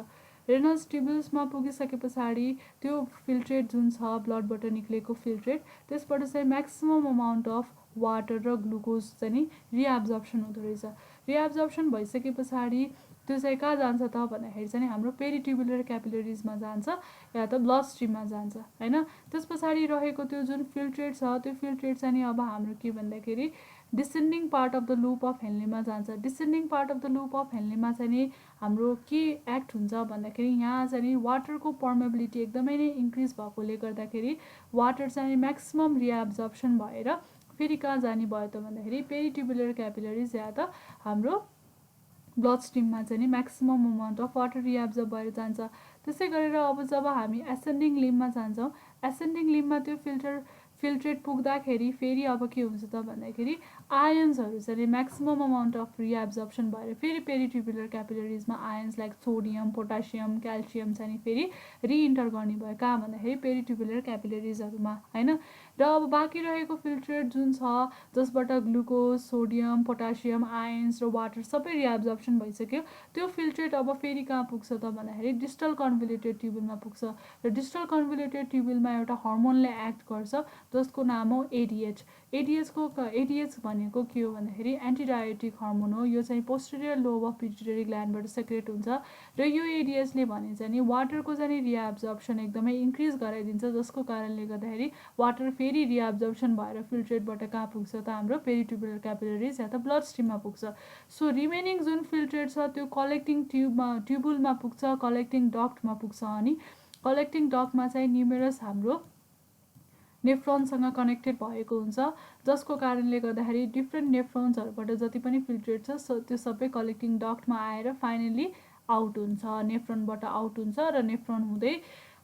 रेनल ट्युबुल्समा पुगिसके पछाडि त्यो फिल्ट्रेट जुन छ ब्लडबाट निक्लेको फिल्ट्रेट त्यसबाट चाहिँ म्याक्सिमम अमाउन्ट अफ वाटर र ग्लुकोज चाहिँ नि रिएब्जर्प्सन हुँदो रहेछ। रिएब्जर्प्सन भइसके पछाडि त्यो चाहिँ कहाँ जान्छ त भन्दाखेरि चाहिँ हाम्रो पेरिट्युबुलर क्यापिलरिजमा जान्छ या त ब्लड स्ट्रिममा जान्छ होइन। त्यस पछाडि रहेको त्यो जुन फिल्ट्रेट छ त्यो फिल्ट्रेट चाहिँ नि अब हाम्रो के भन्दाखेरि descending part of the loop of हेनलेमा जान्छ। Descending part of the loop of हेनलेमा चाहिँ नि हाम्रो के एक्ट हुन्छ भन्दाखेरि यहाँ चाहिँ नि वाटरको पर्मेबिलिटी एकदमै नै इन्क्रिज भएकोले गर्दाखेरि वाटर चाहिँ म्याक्सिमम रिएब्जर्प्सन भएर फेरि कहाँ जाने भयो त भन्दाखेरि पेरिट्युबुलर क्यापिलरिज या त हाम्रो ब्लड स्ट्रिममा चाहिँ नि म्याक्सिमम अमाउन्ट अफ वाटर रिएब्जर्ब भएर जान्छ। त्यसै गरेर अब जब हामी एसेन्डिङ लिम्बमा जान्छौँ एसेन्डिङ लिम्बमा त्यो फिल्टर फिल्ट्रेट पुग्दाखेरि फेरि अब के हुन्छ त भन्दाखेरि आयन्सहरू चाहिँ म्याक्सिमम अमाउन्ट अफ रिएब्जर्प्सन भएर फेरि पेरिट्युबुलर क्यापिलरिजमा ions like sodium potassium calcium चाहिँ फेरि रिइन्टर गर्ने भयो कहाँ भन्दाखेरि पेरिट्युबुलर क्यापिलरिजहरूमा होइन। र अब बाँकी रहेको फिल्ट्रेट जुन छ जसबाट ग्लुकोज सोडियम पोटासियम आयन्स र वाटर सबै रिएब्जर्प्सन भइसक्यो, त्यो फिल्ट्रेट अब फेरि कहाँ पुग्छ त भन्दाखेरि डिस्टल कन्भोल्युटेड ट्युबुलमा पुग्छ। र डिस्टल कन्भोल्युटेड ट्युबुलमा एउटा हर्मोनले एक्ट गर्छ जसको नाम हो एडिएच। एडिएच भनेको के हो भन्दाखेरि एन्टिडायोटिक हर्मोन हो। यो चाहिँ पोस्टेरियर लोब अफ पिट्युटरी ग्ल्यान्डबाट सेक्रेट हुन्छ र यो एडिएचले भने चाहिँ वाटरको चाहिँ रिएब्जर्प्सन एकदमै इन्क्रिज गराइदिन्छ, जसको कारणले गर्दाखेरि वाटर फेरि रिएब्जर्प्सन भएर फिल्ट्रेटबाट कहाँ पुग्छ त हाम्रो पेरिट्युबुलर क्यापिलरिज या त ब्लड स्ट्रिममा पुग्छ। सो रिमेनिङ जुन फिल्ट्रेट छ त्यो कलेक्टिङ ट्युबुलमा पुग्छ, कलेक्टिङ डक्टमा पुग्छ। अनि कलेक्टिङ डक्टमा चाहिँ न्युमेरस हाम्रो नेफ्रोनसँग कनेक्टेड भएको हुन्छ, जसको कारणले गर्दाखेरि डिफ्रेन्ट नेफ्रोन्सहरूबाट जति पनि फिल्ट्रेट छ त्यो सबै कलेक्टिङ डक्टमा आएर फाइनली आउट हुन्छ, नेफ्रोनबाट आउट हुन्छ र नेफ्रोन हुँदै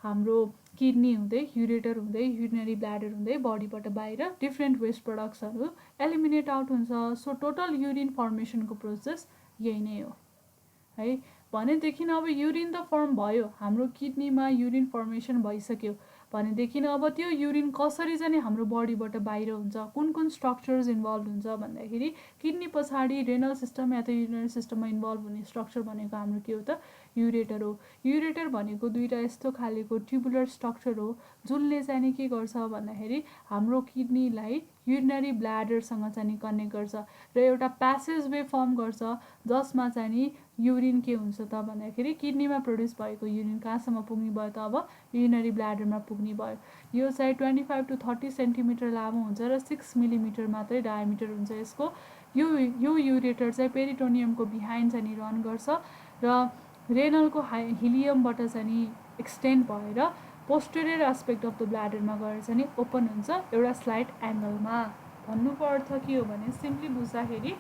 हाम्रो किडनी हुँदै युरेटर हुँदै युरिनरी ब्ल्याडर हुँदै बडीबाट बाहिर डिफ्रेन्ट वेस्ट प्रडक्ट्सहरू एलिमिनेट आउट हुन्छ। सो टोटल युरिन फर्मेसनको प्रोसेस यही नै हो है। भनेदेखि अब युरिन त फर्म भयो, हाम्रो किडनीमा युरिन फर्मेसन भइसक्यो भनेदेखि अब त्यो युरिन कसरी चाहिँ हाम्रो बडीबाट बाहिर हुन्छ, कुन कुन स्ट्रक्चर्स इन्भल्भ हुन्छ भन्दाखेरि किडनी पछाडि रेनल सिस्टम या त युरिनरी सिस्टममा इन्भल्भ हुने स्ट्रक्चर भनेको हाम्रो के हो त युरेटर हो। युरेटर भनेको दुईवटा यस्तो खालेको ट्युबुलर स्ट्रक्चर हो जुनले चाहिँ के गर्छ भन्दाखेरि हाम्रो किडनीलाई युरिनरी ब्ल्याडरसँग चाहिँ कनेक्ट गर्छ र एउटा प्यासेज वे फर्म गर्छ जसमा चाहिँ युरिन के हुन्छ त भन्दाखेरि किडनीमा प्रड्युस भएको युरिन कहाँसम्म पुग्ने भयो त अब युरिनरी ब्ल्याडरमा पुग्ने भयो। यो चाहिँ 25 to 30 सेन्टिमिटर लामो हुन्छ र 6 मिलिमिटर मात्रै डायमिटर हुन्छ यसको। यो युरेटर चाहिँ पेरिटोनियमको बिहाइन्ड चाहिँ रन गर्छ र रेनलको हिलियमबाट चाहिँ एक्सटेन्ड भएर पोस्टेरियर एस्पेक्ट अफ द ब्ल्याडरमा गएर चाहिँ ओपन हुन्छ एउटा स्लाइट एङ्गलमा। भन्नुको अर्थ के हो भने सिम्पली बुझ्दाखेरि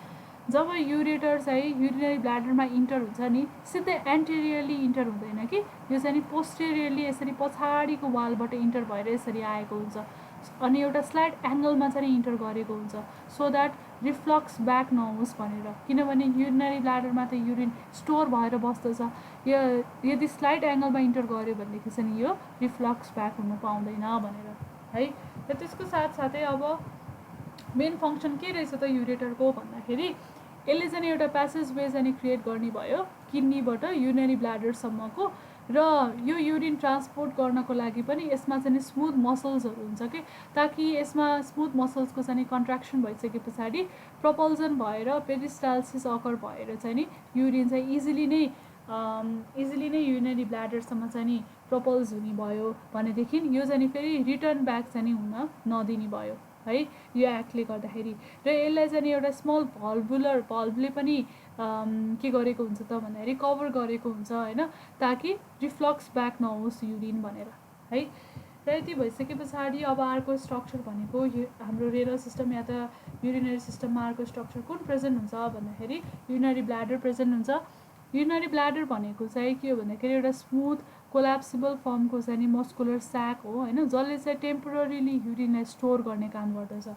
जब युरेटर चाहिँ युरिनरी ब्ल्याडरमा इन्टर हुन्छ नि सिधै एन्टेरियरली इन्टर हुँदैन कि यो चाहिँ पोस्टेरियरली यसरी पछाडिको वालबाट इन्टर भएर यसरी आएको हुन्छ अनि एउटा स्लाइट एङ्गलमा चाहिँ इन्टर गरेको हुन्छ सो द्याट रिफ्लक्स ब्याक नहोस् भनेर, किनभने युरिनरी ब्ल्याडरमा त युरिन स्टोर भएर बस्दछ। यदि स्लाइट एङ्गलमा इन्टर गर्यो भनेदेखि चाहिँ यो रिफ्लक्स ब्याक हुन पाउँदैन भनेर है। र त्यसको साथसाथै अब मेन फङ्सन के रहेछ त युरेटरको भन्दाखेरि यसले चाहिँ एउटा प्यासेज वे चाहिँ क्रिएट गर्ने भयो किडनीबाट युरिनरी ब्ल्याडरसम्मको र यो युरिन ट्रान्सपोर्ट गर्नको लागि पनि यसमा चाहिँ स्मुथ मसल्सहरू हुन्छ कि ताकि यसमा स्मुथ मसल्सको चाहिँ कन्ट्र्याक्सन भइसके पछाडि प्रपल्जन भएर पेरिस्टाल्सिस अकर भएर चाहिँ युरिन चाहिँ इजिली नै युरिनरी ब्ल्याडरसम्म चाहिँ प्रपल्स हुने भयो भनेदेखि यो चाहिँ फेरि रिटर्न ब्याक चाहिँ हुन नदिने भयो है यो एक्टले गर्दाखेरि। र यसलाई चाहिँ एउटा स्मल भल्भले पनि के गरेको हुन्छ त भन्दाखेरि कभर गरेको हुन्छ होइन ताकि रिफ्लक्स ब्याक नहोस् युरिन भनेर है। र यति भइसके पछाडि अब अर्को स्ट्रक्चर भनेको हाम्रो रेनल सिस्टम या त युरिनरी सिस्टममा अर्को स्ट्रक्चर कुन प्रेजेन्ट हुन्छ भन्दाखेरि युरिनरी ब्ल्याडर प्रेजेन्ट हुन्छ। युरिनरी ब्ल्याडर भनेको चाहिँ के हो भन्दाखेरि एउटा स्मुथ कोल्याप्सिबल फर्मको चाहिँ मस्कुलर स्याक हो होइन जसले चाहिँ टेम्पोररीली युरिनलाई स्टोर गर्ने काम गर्दछ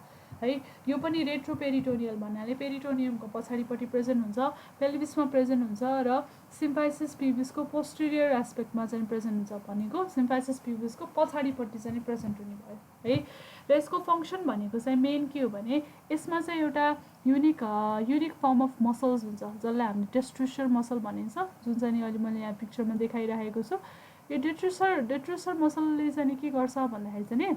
है। यो पनि रेट्रोपेरिटोनियल भन्नाले पेरिटोनियमको पछाडिपट्टि प्रेजेन्ट हुन्छ, पेल्भिसमा प्रेजेन्ट हुन्छ र सिम्फाइसिस प्युबिसको पोस्टेरियर एस्पेक्टमा चाहिँ प्रेजेन्ट हुन्छ भनेको सिम्फाइसिस प्युबिसको पछाडिपट्टि चाहिँ प्रेजेन्ट हुने भयो है। र यसको फङ्सन भनेको चाहिँ मेन के हो भने यसमा चाहिँ एउटा युनिक फर्म अफ मसल्स हुन्छ जसलाई हामीले डेट्रुसर मसल भनिन्छ जुन चाहिँ अहिले मैले यहाँ पिक्चरमा देखाइरहेको छु। यो डेट्रुसर मसलले चाहिँ के गर्छ भन्दाखेरि चाहिँ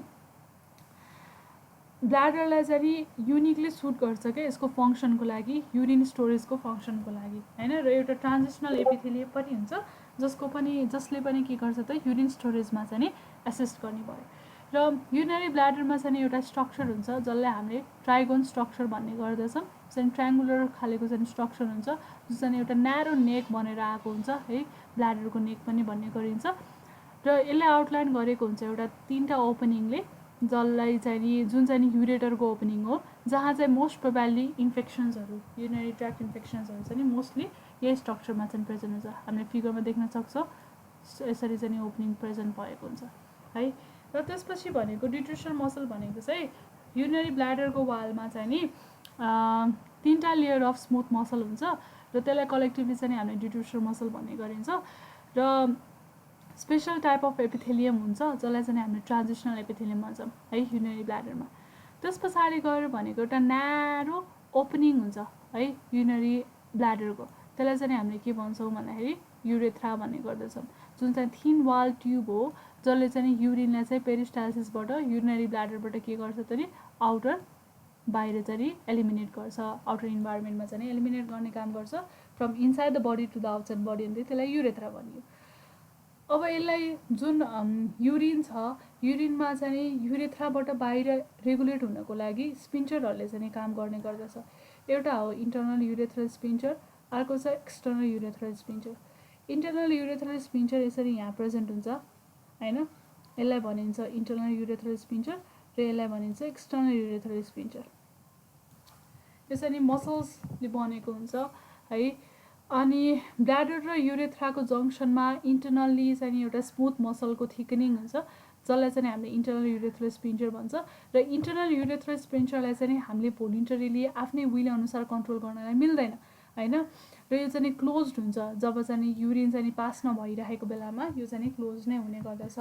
ब्ल्याडरलाई चाहिँ युनिकली सुट गर्छ क्या यसको फङ्सनको लागि युरिन स्टोरेजको फङ्सनको लागि होइन। र एउटा ट्रान्जिसनल एपिथेलियम पनि हुन्छ जसले पनि के गर्छ त युरिन स्टोरेजमा चाहिँ एसिस्ट गर्ने भयो। र युरिनरी ब्ल्याडरमा चाहिँ एउटा स्ट्रक्चर हुन्छ जसलाई हामीले ट्राइगोन स्ट्रक्चर भन्ने गर्दछौँ। चाहिँ ट्रायङ्गुलर खालेको चाहिँ स्ट्रक्चर हुन्छ जो चाहिँ एउटा न्यारो नेक बनेर आएको हुन्छ है, ब्ल्याडरको नेक पनि भन्ने गरिन्छ। र यसले आउटलाइन गरेको हुन्छ एउटा 3टा ओपनिङले जसलाई चाहिँ जुन चाहिँ युरेटरको ओपनिङ हो जहाँ चाहिँ मोस्ट प्रोबेबली इन्फेक्सन्सहरू युरिनरी ट्र्याक्ट इन्फेक्सन्सहरू चाहिँ मोस्टली यही स्ट्रक्चरमा चाहिँ प्रेजेन्ट हुन्छ। हामीले फिगरमा देख्न सक्छौँ यसरी चाहिँ ओपनिङ प्रेजेन्ट भएको हुन्छ है। र त्यसपछि भनेको डिट्रुसर मसल भनेको चाहिँ युरिनरी ब्ल्याडरको वालमा चाहिँ नि 3टा लेयर अफ स्मुथ मसल हुन्छ र त्यसलाई कलेक्टिभली चाहिँ हामीले डिट्रुसर मसल भन्ने गरिन्छ र स्पेशल टाइप अफ एपिथेलियम हुन्छ जसलाई चाहिँ हामीले ट्रान्जिसनल एपिथेलियम भन्छौँ है युरिनरी ब्ल्याडरमा। त्यस पछाडि गएर भनेको एउटा न्यारो ओपनिङ हुन्छ है युरिनरी ब्ल्याडरको, त्यसलाई चाहिँ हामीले के भन्छौँ भन्दाखेरि युरेथ्रा भन्ने गर्दछौँ, जुन चाहिँ थिन वाल ट्युब हो जसले चाहिँ युरिनलाई चाहिँ पेरिस्टाल्सिसबाट युरिनरी ब्ल्याडरबाट के गर्छ त नि आउटर बाहिर चाहिँ एलिमिनेट गर्छ, आउटर इन्भाइरोमेन्टमा चाहिँ एलिमिनेट गर्ने काम गर्छ from inside the body to the outside body, अनि त्यसलाई युरेथ्रा भनियो। अब यसलाई जुन युरिन छ युरिनमा चाहिँ युरेथ्राबाट बाहिर रेगुलेट हुनको लागि स्पिन्चरहरूले चाहिँ काम गर्ने गर्दछ। एउटा हो इन्टर्नल युरेथ्रल स्पिन्चर, अर्को छ एक्सटर्नल युरेथ्रल स्पिन्चर। इन्टर्नल युरेथ्रल स्पिन्चर यसरी यहाँ प्रेजेन्ट हुन्छ हैन, यसलाई भनिन्छ इन्टर्नल युरेथ्रल स्पिन्चर र यसलाई भनिन्छ एक्सटर्नल युरेथ्रल स्पिन्चर। यसरी मसल्सले बनेको हुन्छ है। अनि ब्ल्याडर र युरेथ्राको जङ्सनमा इन्टर्नल्ली चाहिँ एउटा स्मुथ मसलको थिकनिङ हुन्छ जसलाई चाहिँ हामीले इन्टर्नल युरेथ्रल स्पिन्चर भन्छ र इन्टर्नल युरेथ्रल स्पिन्चरलाई चाहिँ हामीले भोलिन्टरीली आफ्नै विल अनुसार कन्ट्रोल गर्नलाई मिल्दैन हैन, र यो चाहिँ क्लोज्ड हुन्छ जब चाहिँ युरिन चाहिँ पास नभइरहेको बेलामा यो चाहिँ क्लोज नै हुने गर्दछ।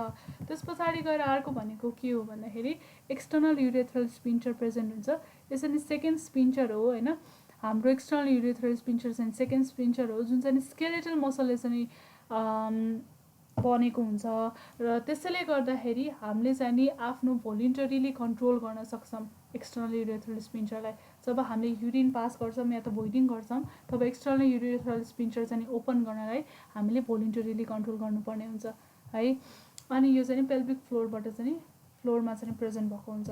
त्यस पछाडि गएर अर्को भनेको के हो भन्दाखेरि एक्सटर्नल युरेथ्रल स्पिन्चर प्रेजेन्ट हुन्छ। यो चाहिँ सेकेन्ड स्पिन्चर हो हैन, हाम्रो एक्सटर्नल युरेथ्रल स्पिन्चर चाहिँ सेकेन्ड स्पिन्चर हो जुन चाहिँ स्केलेटल मसलले चाहिँ बनेको हुन्छ र त्यसैले गर्दाखेरि हामीले चाहिँ नि आफ्नो भोलिन्टरीली कन्ट्रोल गर्न सक्छौँ एक्सटर्नल युरेथ्रल स्पिन्चरलाई। जब हामीले युरिन पास गर्छौँ या त भोइडिङ गर्छौँ तब एक्सटर्नल युरेथ्रल स्पिन्चर चाहिँ ओपन गर्नलाई हामीले भोलिन्टरीली कन्ट्रोल गर्नुपर्ने हुन्छ है। अनि यो चाहिँ पेल्भिक फ्लोरबाट चाहिँ फ्लोरमा चाहिँ प्रेजेन्ट भएको हुन्छ।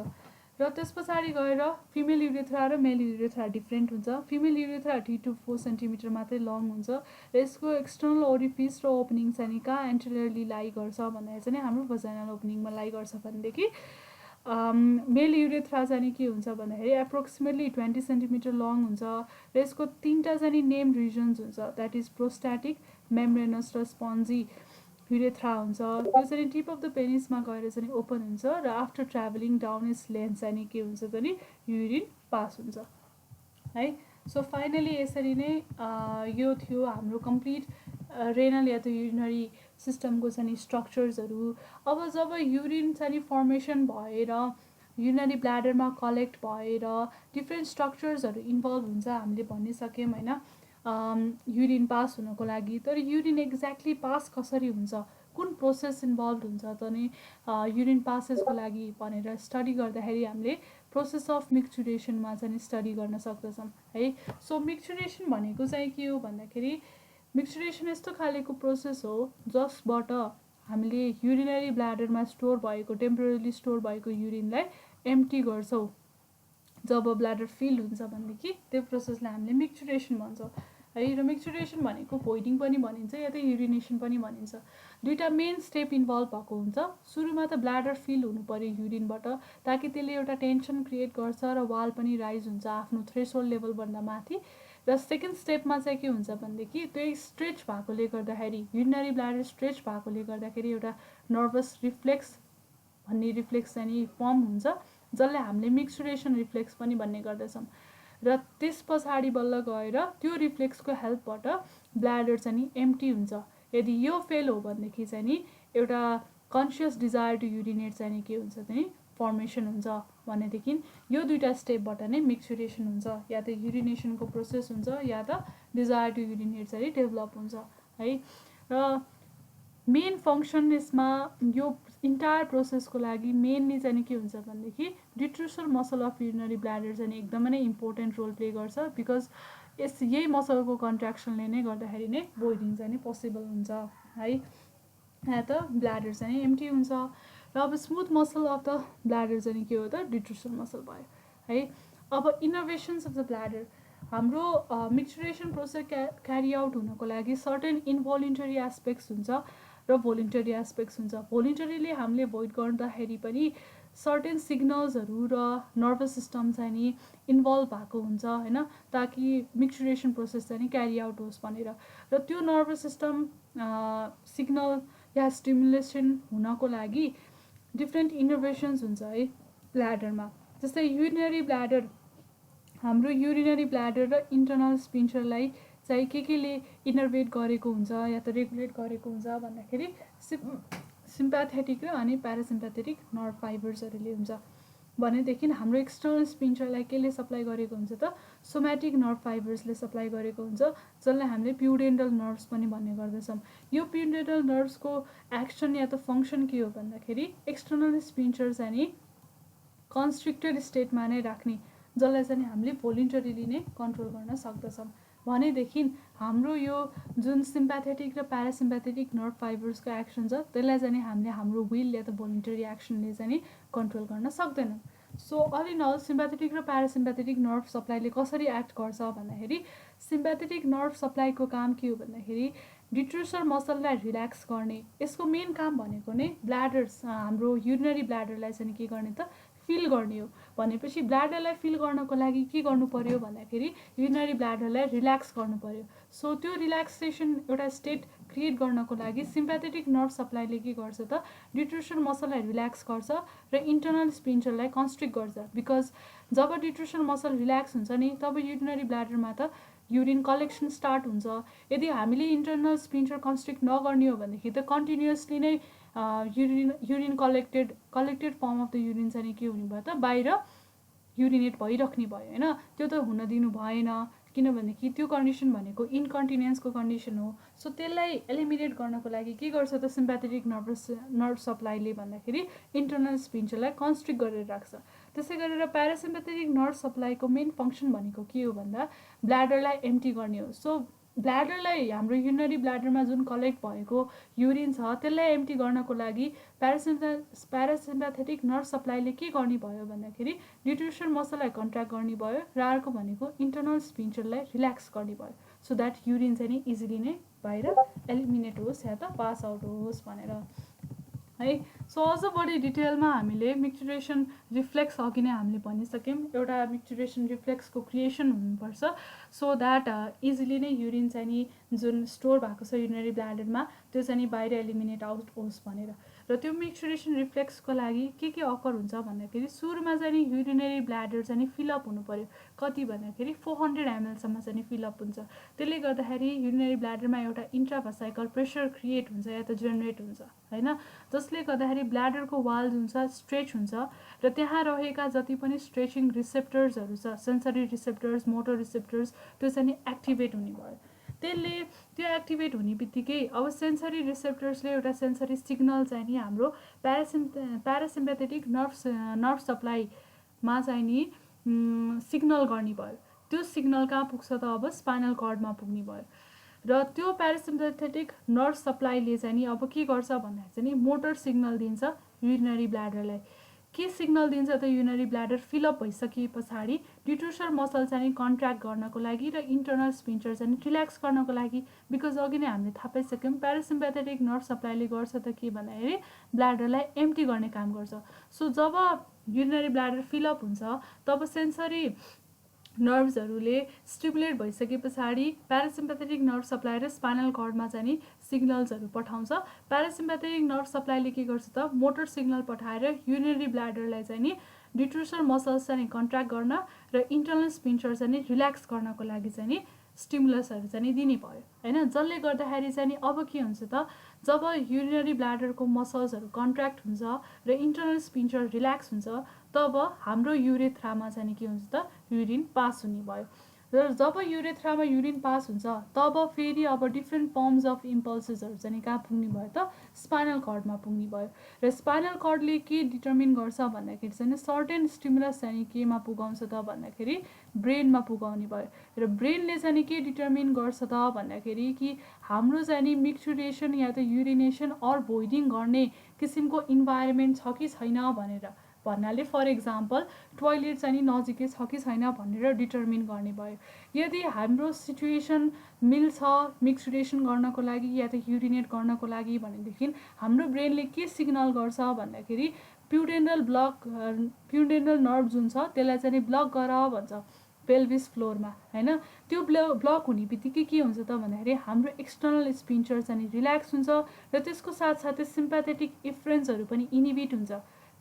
र त्यस पछाडि गएर फिमेल युरेथ्रा र मेल युरेथ्रा डिफ्रेन्ट हुन्छ। फिमेल युरेथ्रा 3 to 4 सेन्टिमिटर मात्रै लङ हुन्छ र यसको एक्सटर्नल ओरिफिस र ओपनिङ चाहिँ कहाँ एन्टेरियरली लाई गर्छ भन्दाखेरि चाहिँ हाम्रो भजाइनल ओपनिङमा लाई गर्छ भनेदेखि मेल युरेथ्रा चाहिँ के हुन्छ भन्दाखेरि एप्रोक्सिमेटली 20 सेन्टिमिटर लङ हुन्छ र यसको 3टा चाहिँ नेम्ड रिजन्स हुन्छ, द्याट इज प्रोस्ट्याटिक, मेम्ब्रेनस र स्पन्जी युरेथ्रा हुन्छ। यो चाहिँ टिप अफ द पेनिसमा गएर चाहिँ ओपन हुन्छ र after travelling down it's length चाहिँ के हुन्छ त नि युरिन पास हुन्छ है। सो फाइनली यसरी नै यो थियो हाम्रो कम्प्लिट रेनल या त युरिनरी सिस्टमको चाहिँ स्ट्रक्चर्सहरू। अब जब युरिन चाहिँ फर्मेसन भएर युरिनरी ब्ल्याडरमा कलेक्ट भएर डिफ्रेन्ट स्ट्रक्चर्सहरू इन्भल्भ हुन्छ हामीले भनिसक्यौँ होइन युरिन पास हुनको लागि। तर युरिन एक्ज्याक्टली पास कसरी हुन्छ, कुन प्रोसेस इन्भल्भ हुन्छ त नि युरिन पासेसको लागि भनेर स्टडी गर्दाखेरि हामीले प्रोसेस अफ मिक्चुरेसनमा चाहिँ स्टडी गर्न सक्दछौँ है। सो मिक्चुरेसन भनेको चाहिँ के हो भन्दाखेरि मिक्चुरेसन यस्तो खालेको प्रोसेस हो जसबाट हामीले युरिनरी ब्ल्याडरमा स्टोर भएको टेम्पोररी स्टोर भएको युरिनलाई एम्प्टी गर्छौँ। जब ब्ल्याडर फिल हुन्छ भनेदेखि त्यो प्रोसेसलाई हामीले मिक्चुरेसन भन्छौँ है। र मिक्चुरेसन भनेको भोइडिङ पनि भनिन्छ या त युरिनेसन पनि भनिन्छ। दुईवटा मेन स्टेप इन्भल्भ भएको हुन्छ। सुरुमा त ब्ल्याडर फिल हुनु पर्यो युरिनबाट ताकि त्यसले एउटा टेन्सन क्रिएट गर्छ र वाल पनि राइज हुन्छ आफ्नो थ्रेसहोल्ड लेभलभन्दा माथि। र सेकेन्ड स्टेपमा चाहिँ के हुन्छ भनेदेखि त्यो स्ट्रेच भएकोले गर्दाखेरि युरिनरी ब्ल्याडर स्ट्रेच भएकोले गर्दाखेरि एउटा नर्भस रिफ्लेक्स भन्ने रिफ्लेक्स चाहिँ फर्म हुन्छ जसलाई हामीले मिक्चुरेसन रिफ्लेक्स पनि भन्ने गर्दछौँ। र त्यस पछाडि बल्ल गएर त्यो रिफ्लेक्सको हेल्पबाट ब्ल्याडर चाहिँ एम्प्टी हुन्छ। यदि यो फेल हो भनेदेखि चाहिँ नि एउटा कन्सियस डिजायर टु युरिनेट चाहिँ के हुन्छ त नि फर्मेसन हुन्छ भनेदेखि यो दुईवटा स्टेपबाट नै मिक्चुरेसन हुन्छ, या त युरिनेसनको प्रोसेस हुन्छ या त डिजायर टु युरिनेट चाहिँ डेभलप हुन्छ है। र मेन फङ्सन यसमा यो इन्टायर प्रोसेसको लागि मेनली चाहिँ के हुन्छ भनेदेखि डिट्रुसर मसल अफ युरिनरी ब्ल्याडर चाहिँ एकदमै नै इम्पोर्टेन्ट रोल प्ले गर्छ बिकज यही मसलको कन्ट्र्याक्सनले नै गर्दाखेरि नै भोइडिङ चाहिँ पोसिबल हुन्छ है, या त ब्ल्याडर चाहिँ एम्प्टी हुन्छ। र अब smooth muscle of the bladder चाहिँ के हो त डिट्रुसर मसल भयो है। अब इनर्भेसन्स अफ द ब्ल्याडर हाम्रो मिक्चुरेसन प्रोसेस क्यारी आउट हुनको लागि सर्टेन इन्भोलिन्टरी एस्पेक्ट्स हुन्छ र भोलिन्टरी एस्पेक्ट्स हुन्छ। भोलिन्टरीले हामीले भोइड गर्दाखेरि पनि सर्टेन सिग्नल्सहरू र नर्भस सिस्टम चाहिँ नि इन्भल्भ भएको हुन्छ होइन ताकि मिक्चुरेसन प्रोसेस चाहिँ क्यारी आउट होस् भनेर। र त्यो नर्भस सिस्टम सिग्नल या स्टिमुलेसन हुनको लागि डिफ्रेन्ट इनर्भेसन्स हुन्छ है ब्ल्याडरमा। जस्तै युरिनरी ब्ल्याडर, हाम्रो युरिनरी ब्ल्याडर र इन्टर्नल स्पिन्चरलाई चाहिँ केले इनर्भेट गरेको हुन्छ या त रेगुलेट गरेको हुन्छ भन्दाखेरि सिम्प्याथेटिक र अनि प्यारासिम्प्याथेटिक नर्भ फाइबर्सहरूले हुन्छ। भनेदेखि हाम्रो एक्सटर्नल स्पिन्चरलाई केले सप्लाई गरेको हुन्छ त सोम्याटिक नर्भ फाइबर्सले सप्लाई गरेको हुन्छ, जसलाई हामीले प्युडेन्टल नर्भ्स पनि भन्ने गर्दछौँ। यो प्युडेन्टल नर्भ्सको एक्सन या त फङ्सन के हो भन्दाखेरि एक्सटर्नल स्पिन्चर चाहिँ नि कन्स्ट्रिक्टेड स्टेटमा नै राख्ने, जसलाई चाहिँ हामीले भोलिन्टरीली नै कन्ट्रोल गर्न सक्दछौँ। भनेदेखि हाम्रो यो जुन सिम्प्याथेटिक र प्यारासिम्प्याथेटिक नर्भ फाइबर्सको एक्सन छ त्यसलाई चाहिँ हामीले हाम्रो विल या त भोलिन्टरी एक्सनले चाहिँ कन्ट्रोल गर्न सक्दैनौँ। So all in all sympathetic र प्यारासिम्प्याथेटिक नर्भ सप्लाईले कसरी एक्ट गर्छ भन्दाखेरि सिम्प्याथेटिक नर्भ सप्लाईको काम के हो भन्दाखेरि डिट्रुसर मसललाई रिल्याक्स गर्ने। यसको मेन काम भनेको नै ब्ल्याडर्स, हाम्रो युरिनरी ब्ल्याडरलाई चाहिँ के गर्ने त फिल गर्ने हो। भनेपछि ब्ल्याडरलाई फिल गर्नको लागि के गर्नु पर्यो भन्दाखेरि युरिनरी ब्ल्याडरलाई रिल्याक्स गर्नु पर्यो। सो त्यो रिल्याक्सेसन एउटा स्टेट क्रिएट गर्नको लागि सिम्प्याथेटिक नर्भ सप्लाईले के गर्छ त डिट्रुसर मसललाई रिल्याक्स गर्छ र इन्टर्नल स्पिन्चरलाई कन्स्ट्रिक्ट गर्छ। बिकज जब डिट्रुसर मसल रिल्याक्स हुन्छ नि तब युरिनरी ब्ल्याडरमा त युरिन कलेक्सन स्टार्ट हुन्छ। यदि हामीले इन्टर्नल स्पिन्चर कन्स्ट्रिक्ट नगर्ने हो भनेदेखि त कन्टिन्युसली नै urine collected form of the urine चाहिँ के हुने भयो त बाहिर युरिनेट भइराख्ने भयो होइन। त्यो त हुन दिनु भएन, किनभनेदेखि त्यो कन्डिसन भनेको इन्कन्टिनेन्सको कन्डिसन हो। सो त्यसलाई एलिमिनेट गर्नको लागि के गर्छ त सिम्प्याथेटिक नर्भ सप्लाईले भन्दाखेरि इन्टर्नल स्पिन्चरलाई कन्स्ट्रिक्ट गरेर राख्छ। त्यसै गरेर प्यारासिम्प्याथेटिक नर्भ सप्लाईको मेन फङ्सन भनेको के हो भन्दा ब्ल्याडरलाई एम्प्टी गर्ने हो। सो ब्ल्याडरलाई हाम्रो युरिनरी ब्ल्याडरमा जुन कलेक्ट भएको युरिन छ त्यसलाई एम्प्टी गर्नको लागि प्यारासिम्प्याथेटिक नर्भ सप्लाईले के गर्ने भयो भन्दाखेरि डिट्रुसर मसललाई कन्ट्र्याक्ट गर्ने भयो र अर्को भनेको इन्टर्नल स्पिन्चरलाई रिल्याक्स गर्ने भयो, सो द्याट युरिन चाहिँ नि इजिली नै बाहिर एलिमिनेट होस् या त पास आउट होस् भनेर है। सो अझ बढी डिटेलमा हामीले मिक्चुरेसन रिफ्लेक्स अघि नै हामीले भनिसक्यौँ। एउटा मिक्चुरेसन रिफ्लेक्सको क्रिएसन हुनुपर्छ सो द्याट इजिली नै युरिन चाहिँ नि जुन स्टोर भएको छ युरिनरी ब्ल्याडरमा त्यो चाहिँ नि बाहिर एलिमिनेट आउट होस् भनेर। र त्यो मिक्चुरेसन रिफ्लेक्सको लागि के अकर हुन्छ भन्दाखेरि सुरुमा चाहिँ नि युरिनरी ब्ल्याडर चाहिँ नि फिलअप हुनु पर्यो। कति भन्दाखेरि 400 ml सम्म चाहिँ नि फिलअप हुन्छ। त्यसले गर्दाखेरि युरिनरी ब्ल्याडरमा एउटा इन्ट्राभासाइकल प्रेसर क्रिएट हुन्छ या त जेनेरेट हुन्छ होइन, जसले गर्दाखेरि ब्ल्याडरको वाल जुन छ स्ट्रेच हुन्छ र त्यहाँ रहेका जति पनि स्ट्रेचिङ रिसेप्टर्सहरू छ, सेन्सरी रिसेप्टर्स, मोटर रिसेप्टर्स, त्यो चाहिँ नि एक्टिभेट हुने भयो। त्यसले त्यो एक्टिभेट हुने बित्तिकै अब सेन्सरी रिसेप्टर्सले एउटा सेन्सरी सिग्नल चाहिँ नि हाम्रो प्यारासिम्प्याथेटिक नर्भ सप्लाईमा चाहिँ नि सिग्नल गर्ने भयो। त्यो सिग्नल कहाँ पुग्छ त अब स्पाइनल कर्डमा पुग्ने भयो। र त्यो प्यारासिम्प्याथेटिक नर्भ सप्लाईले चाहिँ नि अब के गर्छ भन्दाखेरि चाहिँ नि मोटर सिग्नल दिन्छ युरिनरी ब्ल्याडरलाई। के सिग्नल दिन्छ त युरिनरी ब्ल्याडर फिलअप भइसके पछाडि डिट्रुसर मसल चाहिँ कन्ट्र्याक्ट गर्नको लागि र इन्टर्नल स्पिन्चर चाहिँ रिल्याक्स गर्नको लागि। बिकज अघि नै हामीले थाहा पाइसक्यौँ प्यारासिम्प्याथेटिक नर्भ सप्लाईले गर्छ त के भन्दाखेरि ब्ल्याडरलाई एम्प्टी गर्ने काम गर्छ। सो जब युरिनरी ब्ल्याडर फिलअप हुन्छ तब सेन्सरी नर्भ्सहरूले स्टिमुलेट भइसके पछाडि प्यारासिम्प्याथेटिक नर्भ सप्लाई र स्पाइनल कर्डमा चाहिँ नि सिग्नल्सहरू पठाउँछ। प्यारासिम्प्याथेटिक नर्भ सप्लाईले के गर्छ त मोटर सिग्नल पठाएर युरिनरी ब्ल्याडरलाई चाहिँ नि डिट्रुसर मसल्स चाहिँ कन्ट्र्याक्ट गर्न र इन्टर्नल स्पिन्चर चाहिँ नि रिल्याक्स गर्नको लागि चाहिँ नि स्टिमुलसहरू चाहिँ दिने भयो होइन। जसले गर्दाखेरि चाहिँ नि अब के हुन्छ त जब युरिनरी ब्ल्याडरको मसल्सहरू कन्ट्र्याक्ट हुन्छ र इन्टर्नल स्पिन्चर रिल्याक्स हुन्छ तब हाम्रो युरेथ्रामा चाहिँ के हुन्छ त युरिन पास हुने भयो। र जब युरेथ्रामा युरिन पास हुन्छ तब फेरि अब डिफ्रेन्ट फर्म्स अफ इम्पल्सेसहरू चाहिँ कहाँ पुग्ने भयो त स्पाइनल कर्डमा पुग्ने भयो। र स्पाइनल कर्डले के डिटर्मिन गर्छ भन्दाखेरि चाहिँ सर्टेन स्टिमुलस चाहिँ केमा पुगाउँछ त भन्दाखेरि ब्रेनमा पुगाउने भयो। र ब्रेनले चाहिँ के डिटर्मिन गर्छ त भन्दाखेरि कि हाम्रो चाहिँ नि मिक्चुरेसन या त युरिनेसन अर भोइडिङ गर्ने किसिमको इन्भाइरोमेन्ट छ कि छैन भनेर भन्नाले फर इक्जाम्पल टोइलेट चाहिँ नजिकै छ कि छैन भनेर डिटर्मिन गर्ने भयो। यदि हाम्रो सिचुएसन मिल्छ मिक्चुरेसन गर्नको लागि या त युरिनेट गर्नको लागि भनेदेखि हाम्रो ब्रेनले के सिग्नल गर्छ भन्दाखेरि प्युडेन्टल नर्भ जुन छ त्यसलाई चाहिँ ब्लक गर भन्छ। पेल्भिस फ्लोरमा हैन। त्यो ब्लक हुने बित्तिकै के हुन्छ त भन्दाखेरि हाम्रो एक्सटर्नल स्पिन्चर चाहिँ रिल्याक्स हुन्छ र त्यसको साथसाथै सिम्प्याथेटिक इफ्रेन्सहरू पनि इनिबिट हुन्छ,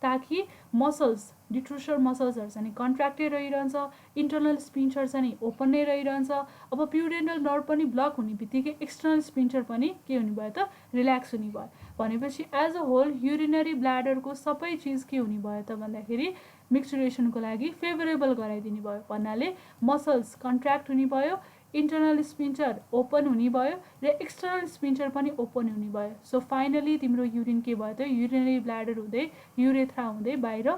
ताकि मसल्स डिट्रुसर मसल्सहरू चाहिँ कन्ट्र्याक्टेड रहिरहन्छ, इन्टरनल स्पिन्चर चाहिँ ओपन नै रहिरहन्छ। अब प्युडेन्टल नर्भ पनि ब्लक हुने बित्तिकै एक्सटर्नल स्पिन्चर पनि के हुने भयो त रिल्याक्स हुने भयो। भनेपछि एज अ होल युरिनरी ब्ल्याडरको सबै चिज के हुने भयो त भन्दाखेरि मिक्सचुरेसनको लागि फेभरेबल गराइदिने भयो। भन्नाले मसल्स कन्ट्र्याक्ट हुने भयो, इन्टरनल स्पिन्चर ओपन हुने भयो र एक्सटर्नल स्पिन्चर पनि ओपन हुने भयो। सो फाइनली तिम्रो युरिन के भयो त युरिनरी ब्ल्याडर हुँदै युरेथ्रा हुँदै बाहिर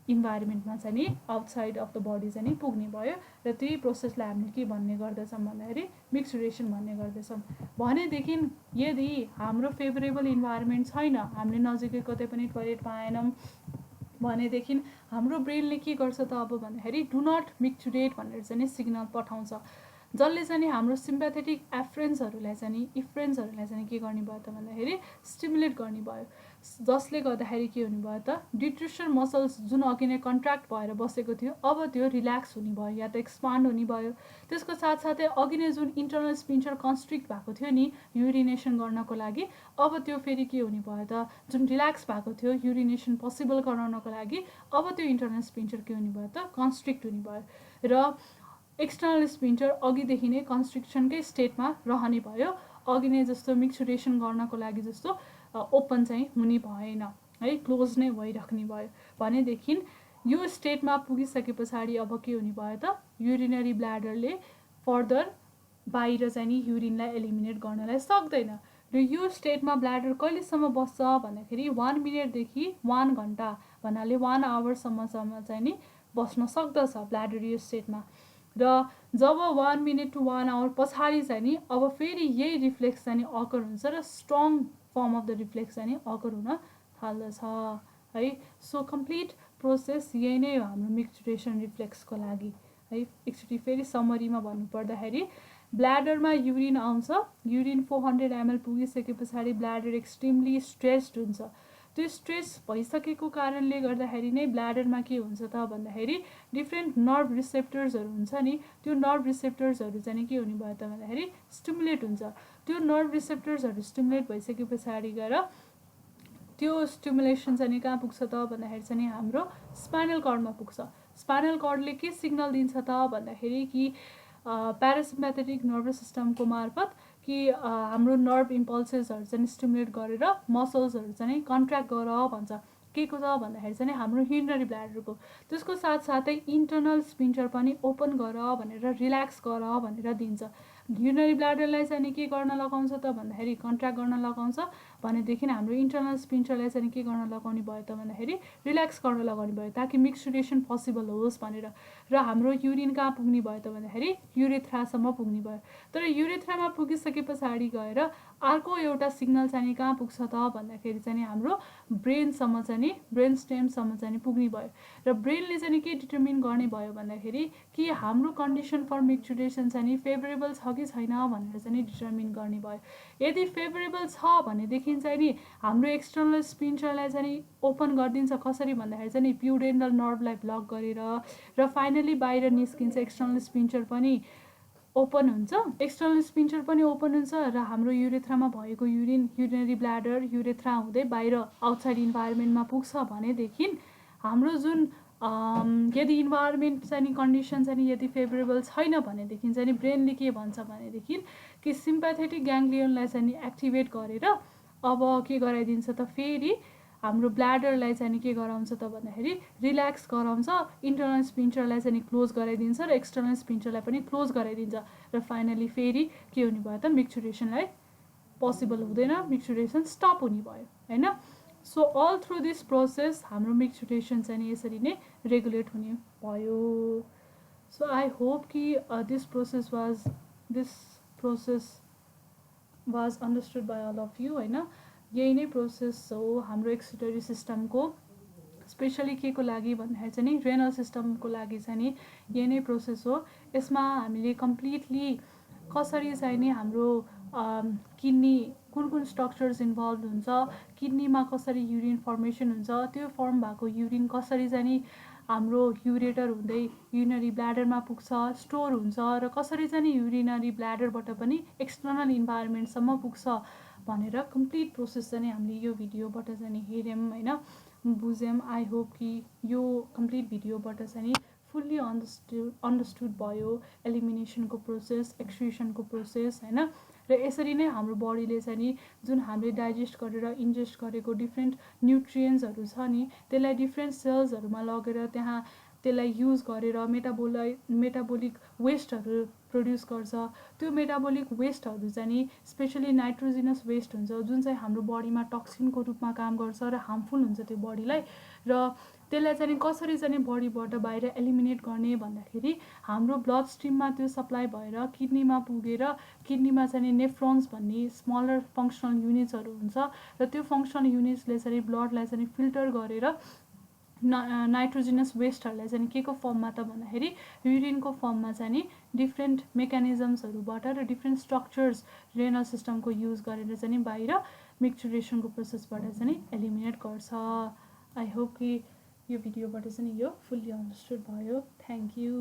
इन्भाइरोमेन्टमा चाहिँ आउटसाइड अफ द बडी चाहिँ पुग्ने भयो। र त्यही प्रोसेसलाई हामीले के भन्ने गर्दछौँ भन्दाखेरि मिक्सचुरेसन भन्ने गर्दछौँ। भनेदेखि यदि हाम्रो फेभरेबल इन्भाइरोमेन्ट छैन, हामीले नजिकै कतै पनि टोयलेट पाएनौँ भनेदेखि हाम्रो ब्रेनले के गर्छ त अब भन्दाखेरि डु नट मिक्सचुरेट भनेर चाहिँ सिग्नल पठाउँछ, जसले चाहिँ हाम्रो सिम्प्याथेटिक इफ्रेन्सहरूलाई चाहिँ के गर्ने भयो त भन्दाखेरि स्टिमुलेट गर्ने भयो, जसले गर्दाखेरि के हुने भयो त डिट्रुसर मसल्स जुन अघि नै कन्ट्र्याक्ट भएर बसेको थियो अब त्यो रिल्याक्स हुने भयो या त एक्सपान्ड हुने भयो। त्यसको साथसाथै अघि नै जुन इन्टरनल स्पिन्चर कन्स्ट्रिक्ट भएको थियो नि युरिनेसन गर्नको लागि, अब त्यो फेरि के हुने भयो त जुन रिल्याक्स भएको थियो युरिनेसन पोसिबल गराउनको लागि, अब त्यो इन्टरनल स्पिन्चर के हुने भयो त कन्स्ट्रिक्ट हुने भयो र एक्सटर्नल स्पिन्चर अघिदेखि नै कन्स्ट्रिक्सनकै स्टेटमा रहने भयो। अघि नै जस्तो मिक्सचुरेसन गर्नको लागि जस्तो ओपन चाहिँ हुने भएन है, क्लोज नै भइराख्ने भयो। भनेदेखि यो स्टेटमा पुगिसके पछाडि अब के हुने भयो त युरिनरी ब्ल्याडरले फर्दर बाहिर चाहिँ युरिनलाई एलिमिनेट गर्नलाई सक्दैन र यो स्टेटमा ब्ल्याडर कहिलेसम्म बस्छ भन्दाखेरि 1 मिनटदेखि 1 घन्टा भन्नाले 1 आवरसम्म चाहिँ नि बस्न सक्दछ ब्ल्याडर यो स्टेटमा। र जब 1 मिनट टु 1 आवर पछाडि चाहिँ नि अब फेरि यही रिफ्लेक्स चाहिँ अकर हुन्छ र strong form of the reflex चाहिँ अकर हुन थाल्दछ है। सो कम्प्लिट प्रोसेस यही नै हो हाम्रो मिक्सचुरेसन रिफ्लेक्सको लागि है। एकचोटि फेरि समरीमा भन्नुपर्दाखेरि ब्ल्याडरमा युरिन आउँछ, युरिन 400 ml पुगिसके पछाडि ब्ल्याडर एक्सट्रिमली स्ट्रेच्ड हुन्छ। त्यो स्ट्रेच भइसकेको कारणले गर्दाखेरि नै ब्ल्याडरमा के हुन्छ त भन्दाखेरि डिफ्रेन्ट नर्भ रिसेप्टर्सहरू हुन्छ नि, त्यो नर्भ रिसेप्टर्सहरू चाहिँ के हुने भयो त भन्दाखेरि स्टिमुलेट हुन्छ। त्यो नर्भ रिसेप्टर्सहरू स्टिमुलेट भइसके पछाडि गएर त्यो स्टिमुलेसन चाहिँ कहाँ पुग्छ त भन्दाखेरि चाहिँ हाम्रो स्पाइनल कर्डमा पुग्छ। स्पाइनल कर्डले के सिग्नल दिन्छ त भन्दाखेरि कि प्यारासिम्प्याथेटिक नर्भस सिस्टमको मार्फत कि हाम्रो नर्भ इम्पल्सेसहरू चाहिँ स्टिमुलेट गरेर मसल्सहरू चाहिँ कन्ट्र्याक्ट गर भन्छ। के को त भन्दाखेरि चाहिँ हाम्रो युरिनरी ब्ल्याडरको। त्यसको साथसाथै इन्टरनल स्पिन्चर पनि ओपन गर भनेर रिल्याक्स गर भनेर दिन्छ। युरिनरी ब्ल्याडरलाई चाहिँ के गर्न लगाउँछ त भन्दाखेरि कन्ट्र्याक्ट गर्न लगाउँछ, भनेदेखि हाम्रो इन्टरनल स्पिन्चरलाई चाहिँ के गर्न लगाउने भयो त भन्दाखेरि रिल्याक्स गर्न लगाउने भयो, ताकि मिक्सचुरेसन पोसिबल होस् भनेर। र हाम्रो युरिन कहाँ पुग्ने भयो त भन्दाखेरि युरेथ्रासम्म पुग्ने भयो। तर युरेथ्रामा पुगिसके पछाडि गएर अर्को एउटा सिग्नल चाहिँ कहाँ पुग्छ त भन्दाखेरि चाहिँ हाम्रो ब्रेनसम्म चाहिँ ब्रेन स्टेमसम्म चाहिँ पुग्ने भयो। र ब्रेनले चाहिँ के डिटर्मिन गर्ने भयो भन्दाखेरि कि हाम्रो कन्डिसन फर मिक्सचुरेसन चाहिँ फेभरेबल छ कि छैन भनेर चाहिँ डिटर्मिन गर्ने भयो। यदि फेभरेबल छ भनेदेखि चाहिँ नि हाम्रो एक्सटर्नल स्पिन्चरलाई चाहिँ ओपन गरिदिन्छ, कसरी भन्दाखेरि चाहिँ प्युडेन्टल नर्भलाई ब्लक गरेर, र फाइनली बाहिर निस्किन्छ एक्सटर्नल स्पिन्चर पनि ओपन हुन्छ, एक्सटर्नल स्पिन्चर पनि ओपन हुन्छ र हाम्रो युरेथ्रामा भएको युरिनरी ब्ल्याडर युरेथ्रा हुँदै बाहिर आउटसाइड इन्भाइरोमेन्टमा पुग्छ। भनेदेखि हाम्रो जुन यदि इन्भाइरोमेन्ट चाहिँ कन्डिसन चाहिँ यदि फेभरेबल छैन भनेदेखि चाहिँ ब्रेनले के भन्छ भनेदेखि कि सिम्प्याथेटिक ग्याङ्ग्लियनलाई चाहिँ एक्टिभेट गरेर अब के गराइदिन्छ त फेरि हाम्रो ब्ल्याडरलाई चाहिँ के गराउँछ त भन्दाखेरि रिल्याक्स गराउँछ, इन्टरनल स्पिन्चरलाई चाहिँ क्लोज गराइदिन्छ र एक्सटर्नल स्पिन्चरलाई पनि क्लोज गराइदिन्छ। र फाइनली फेरि के हुने भयो त मिक्सचुरेसनलाई पोसिबल हुँदैन, मिक्सचुरेसन स्टप हुने भयो हैन। So all through this process हाम्रो मिक्सचुरेसन चाहिँ यसरी नै रेगुलेट हुने भयो। सो आई होप कि this process was understood by all of you हैन। यही नै प्रोसेस हो हाम्रो एक्सक्रिटरी सिस्टमको, स्पेसली के को लागि भन्दाखेरि चाहिँ रेनल सिस्टमको लागि चाहिँ यही नै प्रोसेस हो। यसमा हामीले कम्प्लिटली कसरी चाहिँ नि हाम्रो किडनी कुन स्ट्रक्चर्स इन्भल्भ हुन्छ, किडनीमा कसरी युरिन फर्मेसन हुन्छ, त्यो फर्म भएको युरिन कसरी चाहिँ हाम्रो युरेटर हुँदै युरिनरी ब्ल्याडरमा पुग्छ, स्टोर हुन्छ र कसरी चाहिँ नि युरिनरी ब्ल्याडरबाट पनि एक्सटर्नल इन्भाइरोमेन्टसम्म पुग्छ भनेर कम्प्लिट प्रोसेस चाहिँ नि हामीले यो भिडियोबाट चाहिँ नि हेऱ्यौँ होइन, बुझ्यौँ। आई होप कि यो कम्प्लिट भिडियोबाट चाहिँ नि फुल्ली अन्डरस्टुड भयो एलिमिनेसनको प्रोसेस, एक्सक्रिसनको प्रोसेस होइन। र यसरी नै हाम्रो बडीले चाहिँ नि जुन हामीले डाइजेस्ट गरेर इन्जेस्ट गरेको डिफ्रेन्ट न्युट्रियन्ट्सहरू छ नि त्यसलाई डिफ्रेन्ट सेल्सहरूमा लगेर त्यहाँ त्यसलाई युज गरेर मेटाबोलिक वेस्टहरू प्रड्युस गर्छ। त्यो मेटाबोलिक वेस्टहरू चाहिँ नि स्पेसली नाइट्रोजिनस वेस्ट हुन्छ जुन चाहिँ हाम्रो बडीमा टक्सिनको रूपमा काम गर्छ र हार्मफुल हुन्छ त्यो बडीलाई। र त्यसलाई चाहिँ कसरी चाहिँ बडीबाट बाहिर एलिमिनेट गर्ने भन्दाखेरि हाम्रो ब्लड स्ट्रिममा त्यो सप्लाई भएर किडनीमा पुगेर किडनीमा चाहिँ नेफ्रोन्स भन्ने स्मलर फङ्सनल युनिट्सहरू हुन्छ र त्यो फङ्सनल युनिट्सले चाहिँ ब्लडलाई चाहिँ फिल्टर गरेर नाइट्रोजिनस वेस्टहरूलाई चाहिँ के को फर्ममा त भन्दाखेरि युरिनको फर्ममा चाहिँ नि डिफ्रेन्ट मेकानिजम्सहरूबाट र डिफ्रेन्ट स्ट्रक्चर्स रेनल सिस्टमको युज गरेर चाहिँ बाहिर मिक्चुरेसनको प्रोसेसबाट चाहिँ एलिमिनेट गर्छ। आई होप कि यो भिडियोबाट चाहिँ यो फुल्ली अन्डरस्टुड भयो। Thank you.